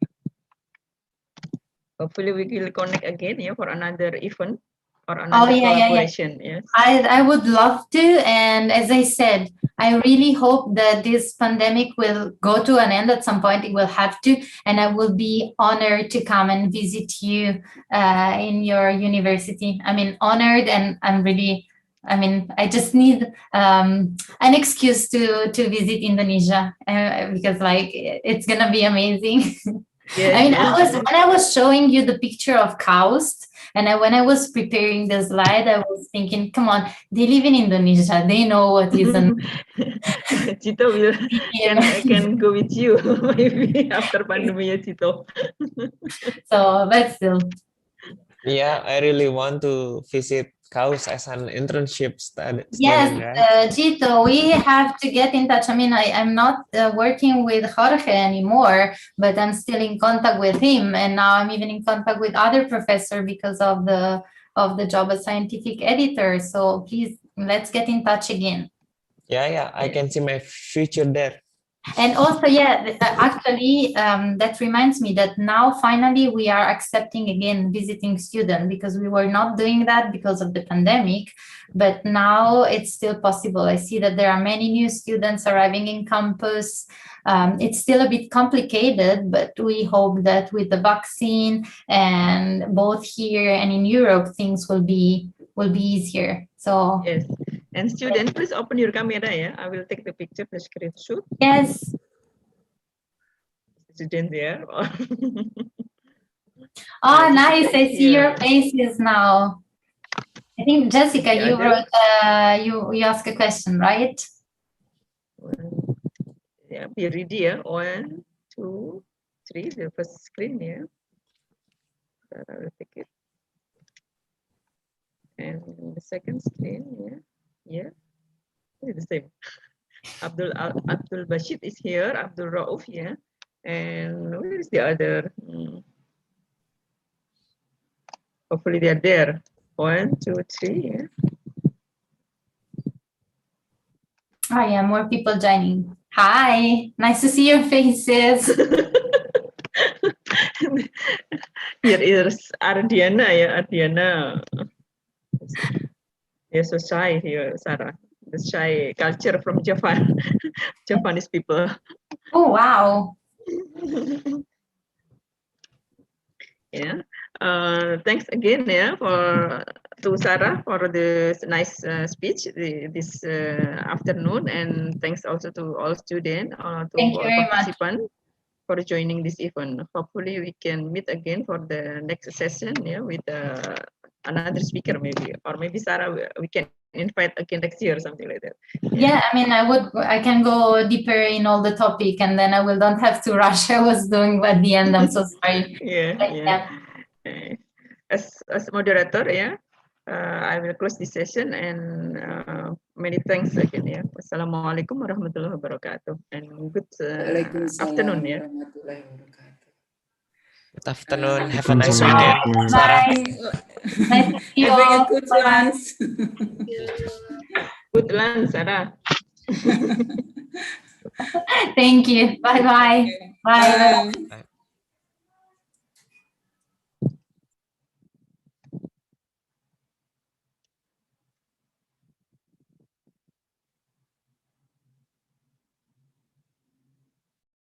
Hopefully, we will connect again, yeah, for another event or another collaboration. Yeah. Yes. I would love to, and as I said, I really hope that this pandemic will go to an end at some point. It will have to, and I will be honored to come and visit you in your university. I mean, honored, and I just need an excuse to visit Indonesia because like it's gonna be amazing. Yes, when I was showing you the picture of KAUST, and when I was preparing the slide, I was thinking, come on, they live in Indonesia. They know what is an Cito can go with you maybe after pandemic, Cito. So, but still. Yeah, I really want to visit KAUST as an internship student. Yes, Right? Gito, we have to get in touch. I mean, I'm not working with Jorge anymore, but I'm still in contact with him, and now I'm even in contact with other professor because of the job as scientific editor. So please, let's get in touch again. Yeah, I can see my future there. And also, actually, that reminds me that now finally we are accepting again visiting students, because we were not doing that because of the pandemic, but now it's still possible. I see that there are many new students arriving in campus. It's still a bit complicated, but we hope that with the vaccine and both here and in Europe, things will be easier. So yes. And student, please open your camera. Yeah, I will take the picture, the screenshot. Yes. Student there. Oh, nice! I see your faces now. I think Jessica, you wrote. You asked a question, right? Yeah, be ready. Yeah, 1, 2, 3. The first screen. Yeah. I will take it. And the second screen. Yeah. It's the same. Abdul Bashid is here. Abdul Rauf, yeah. And where is the other? Hopefully they are there. 1, 2, 3, yeah. Oh yeah, more people joining. Hi, nice to see your faces. Here is Ardiana, yeah, Ardiana. You're so shy here, Sara. The shy culture from Japan, Japanese people. Oh, wow. Yeah. Thanks again, yeah, to Sara for this nice speech this afternoon, and thanks also to all students, to all participants for joining this event. Hopefully, we can meet again for the next session, yeah, with another speaker maybe, or maybe Sara, we can invite again next year or something like that. Yeah, I mean, I can go deeper in all the topic, and then I don't have to rush. I was doing at the end. I'm so sorry. Yeah. As moderator, yeah, I will close this session, and many thanks again, yeah. Wassalamualaikum warahmatullahi wabarakatuh, and good afternoon, yeah. Good afternoon. Have a nice weekend, Sara. Nice to see you Having a all. good Bye. lunch. Good lunch, Sara. Thank you. Bye-bye. Okay. Bye. Bye. Bye.